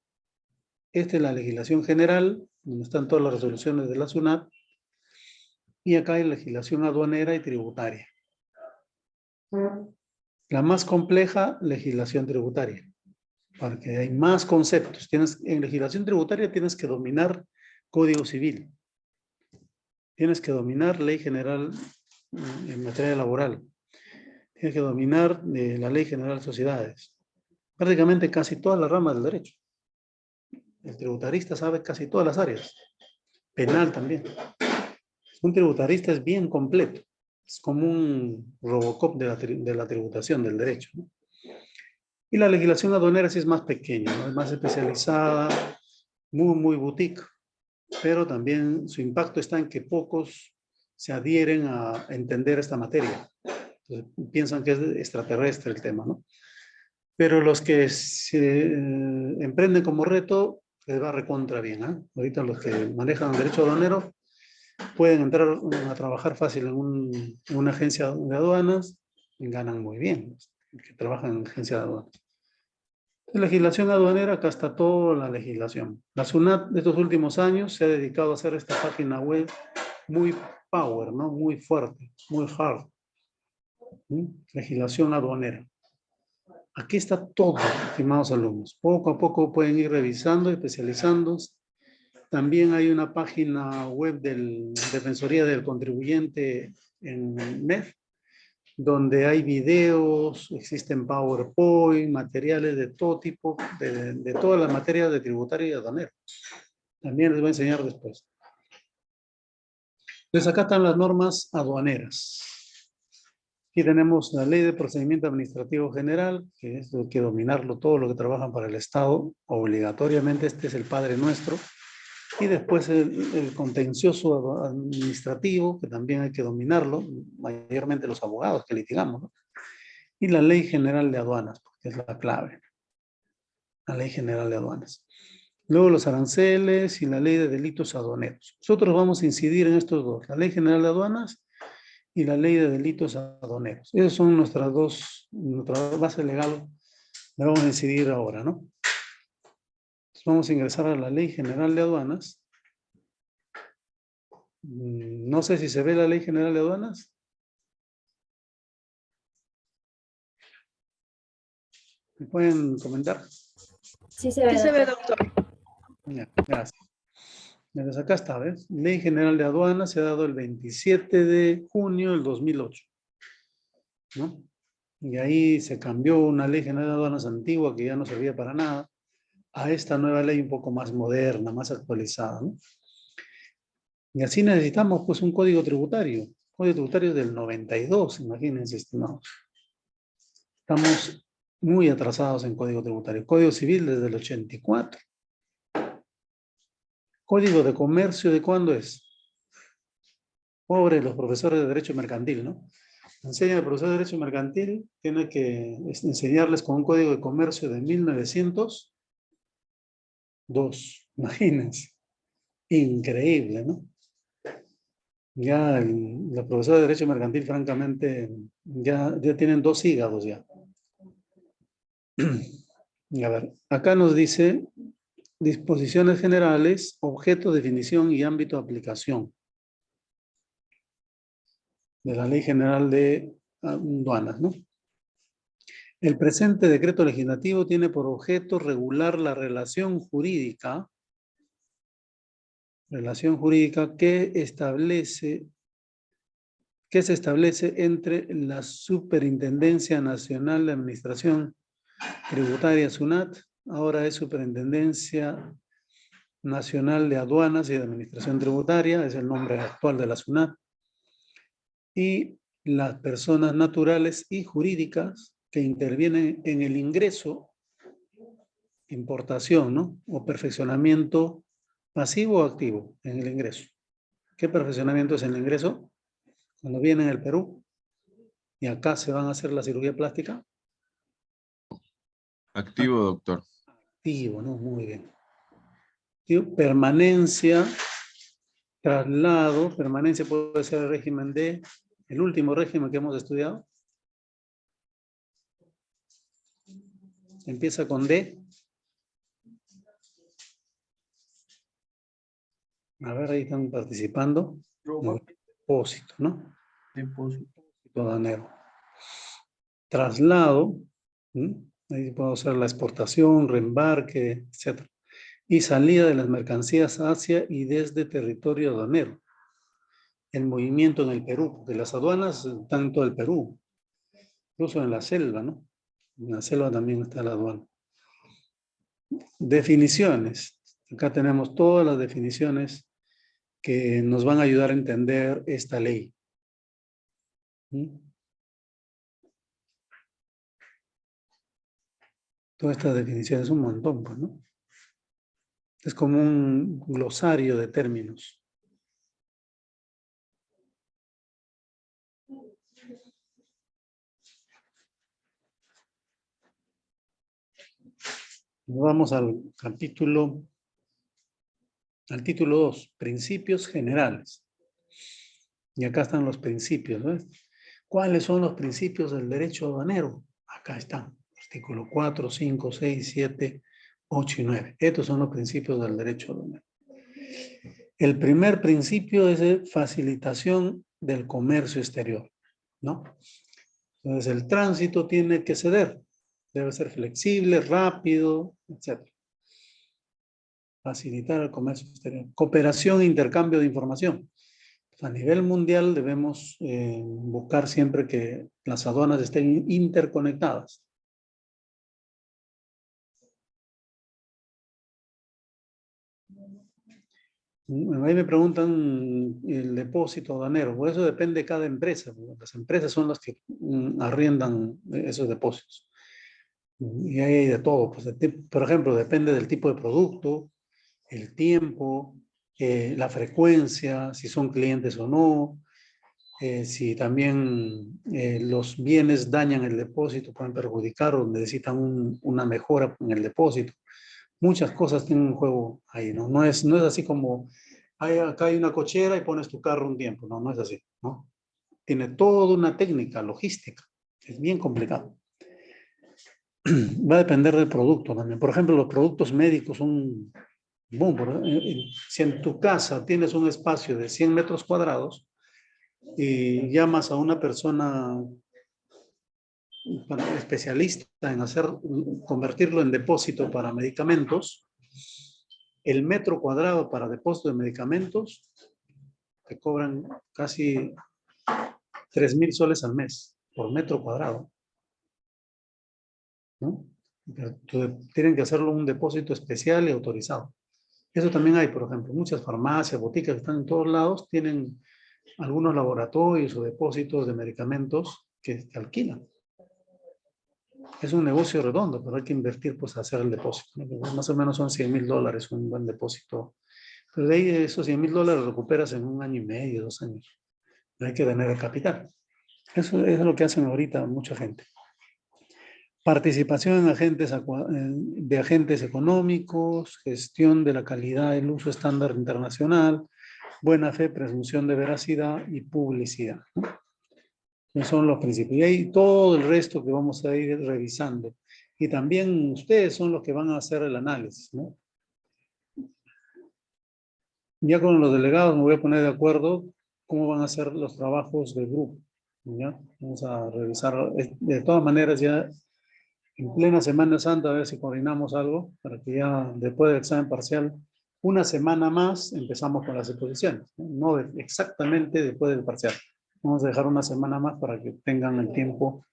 Esta es la legislación general, donde están todas las resoluciones de la SUNAT, y acá hay legislación aduanera y tributaria. La más compleja, legislación tributaria, porque hay más conceptos. En legislación tributaria tienes que dominar Código Civil, tienes que dominar Ley General en materia laboral, tienes que dominar la Ley General de Sociedades, prácticamente casi todas las ramas del derecho. El tributarista sabe casi todas las áreas. penal también. Un tributarista es bien completo. Es como un Robocop de la tributación, del derecho, ¿no? Y la legislación aduanera sí es más pequeña, ¿no? Es más especializada, muy boutique, pero también su impacto está en que pocos se adhieren a entender esta materia. Entonces, piensan que es extraterrestre el tema, ¿no? Pero los que se emprenden como reto, les va recontra bien, ¿eh? Ahorita los que manejan el derecho aduanero pueden entrar a trabajar fácil en una agencia de aduanas y ganan muy bien, los que trabajan en agencia de aduanas. La legislación aduanera, acá está toda la legislación. La SUNAT de estos últimos años se ha dedicado a hacer esta página web muy power, ¿no? Muy fuerte, muy hard. ¿Sí? Legislación aduanera. Aquí está todo, estimados alumnos. Poco a poco pueden ir revisando, especializándose. También hay una página web de Defensoría del Contribuyente en MEF, donde hay videos, existen PowerPoint, materiales de todo tipo, de todas las materias de tributario y aduanero. También les voy a enseñar después. Entonces acá están las normas aduaneras. Aquí tenemos la Ley de Procedimiento Administrativo General, que es hay que dominarlo todo lo que trabajan para el Estado, obligatoriamente este es el Padre Nuestro. Y después el contencioso administrativo, que también hay que dominarlo, mayormente los abogados que litigamos, ¿no? Y la Ley General de Aduanas, porque es la clave. La Ley General de Aduanas. Luego los aranceles y la Ley de Delitos Aduaneros. Nosotros vamos a incidir en estos dos, la Ley General de Aduanas y la Ley de Delitos Aduaneros. Esas son nuestra base legal, la vamos a incidir ahora, ¿no? Entonces vamos a ingresar a la Ley General de Aduanas. No sé si se ve la Ley General de Aduanas. ¿Me pueden comentar? Sí se ve, Sí se ve, doctor. doctor. Ya, gracias. Entonces acá está, ¿ves? Ley General de Aduanas se ha dado el 27 de junio del 2008, ¿no? Y ahí se cambió una Ley General de Aduanas antigua que ya no servía para nada a esta nueva ley un poco más moderna, más actualizada, ¿no? Y así necesitamos pues un código tributario. Código tributario del 92, imagínense, estimados. Estamos muy atrasados en código tributario. Código civil desde el 84. Código de comercio, ¿de cuándo es? Pobre los profesores de derecho mercantil, ¿no? Enseña al profesor de derecho mercantil, tiene que enseñarles con un código de comercio de 1902. Imagínense. Increíble, ¿no? Ya los profesores de derecho mercantil, francamente, ya tienen dos hígados ya. A ver, acá nos dice disposiciones generales, objeto, definición y ámbito de aplicación de la Ley General de Aduanas, ¿no? El presente decreto legislativo tiene por objeto regular la relación jurídica que se establece entre la Superintendencia Nacional de Administración Tributaria SUNAT, ahora es Superintendencia Nacional de Aduanas y de Administración Tributaria, es el nombre actual de la SUNAT, y las personas naturales y jurídicas que intervienen en el ingreso, importación, ¿no? O perfeccionamiento pasivo o activo en el ingreso. ¿Qué perfeccionamiento es en el ingreso? Cuando vienen al Perú y acá se van a hacer la cirugía plástica. Activo, doctor. Activo, ¿no? Muy bien. Permanencia, traslado, permanencia puede ser el régimen D, el último régimen que hemos estudiado. Empieza con D. A ver, ahí están participando. Depósito, ¿no? Depósito aduanero. Traslado. Ahí puedo hacer la exportación, reembarque, etc. Y salida de las mercancías hacia y desde territorio aduanero. El movimiento en el Perú, porque las aduanas están en todo el Perú. Incluso en la selva, ¿no? En la selva también está la aduana. Definiciones. Acá tenemos todas las definiciones que nos van a ayudar a entender esta ley. ¿Mm? Toda esta definición es un montón, pues, ¿no? Es como un glosario de términos. Vamos al título 2, principios generales. Y acá están los principios, ¿no? ¿Cuáles son los principios del derecho aduanero? Acá están, artículo 4, 5, 6, 7, 8 y 9. Estos son los principios del derecho aduanero. El primer principio es de facilitación del comercio exterior, ¿no? Entonces el tránsito tiene que ceder, debe ser flexible, rápido, etc. Facilitar el comercio exterior. Cooperación e intercambio de información. A nivel mundial debemos buscar siempre que las aduanas estén interconectadas. Ahí me preguntan el depósito aduanero. Pues eso depende de cada empresa. Las empresas son las que arriendan esos depósitos. Y hay de todo. Pues, por ejemplo, depende del tipo de producto, el tiempo, la frecuencia, si son clientes o no, si también los bienes dañan el depósito, pueden perjudicar o necesitan una mejora en el depósito. Muchas cosas tienen un juego ahí, ¿no? No es así como, acá hay una cochera y pones tu carro un tiempo, no es así, ¿no? Tiene toda una técnica logística, es bien complicado. Va a depender del producto también. Por ejemplo, los productos médicos son, boom, si en tu casa tienes un espacio de 100 metros cuadrados y llamas a una persona especialista en convertirlo en depósito para medicamentos, el metro cuadrado para depósito de medicamentos te cobran casi 3,000 soles al mes por metro cuadrado, ¿no? Pero tienen que hacerlo un depósito especial y autorizado. Eso también hay, por ejemplo, muchas farmacias, boticas que están en todos lados, tienen algunos laboratorios o depósitos de medicamentos que alquilan. Es un negocio redondo, pero hay que invertir pues a hacer el depósito, ¿no? Más o menos son $100,000 un buen depósito. Pero de ahí esos $100,000 recuperas en 1 año y medio, 2 años. Pero hay que tener el capital. Eso es lo que hacen ahorita mucha gente. Participación de agentes económicos, gestión de la calidad del uso estándar internacional, buena fe, presunción de veracidad y publicidad, ¿no? Esos son los principios. Y hay todo el resto que vamos a ir revisando. Y también ustedes son los que van a hacer el análisis, ¿no? Ya con los delegados me voy a poner de acuerdo cómo van a ser los trabajos del grupo, ¿ya? Vamos a revisar. De todas maneras, ya en plena Semana Santa, a ver si coordinamos algo para que ya después del examen parcial, una semana más empezamos con las exposiciones, ¿no? No exactamente después del parcial. Vamos a dejar una semana más para que tengan el tiempo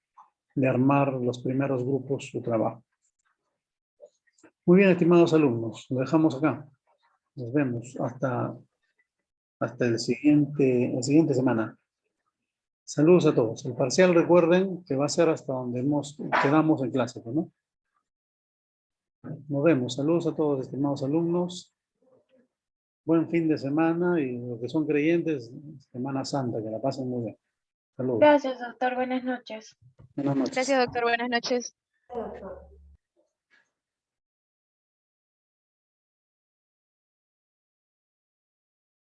de armar los primeros grupos su trabajo. Muy bien, estimados alumnos, lo dejamos acá. Nos vemos hasta la siguiente semana. Saludos a todos. El parcial, recuerden que va a ser hasta donde quedamos en clase, ¿no? Nos vemos. Saludos a todos, estimados alumnos. Buen fin de semana y los que son creyentes, Semana Santa, que la pasen muy bien. Saludos. Gracias, doctor. Buenas noches. Buenas noches. Gracias, doctor. Buenas noches.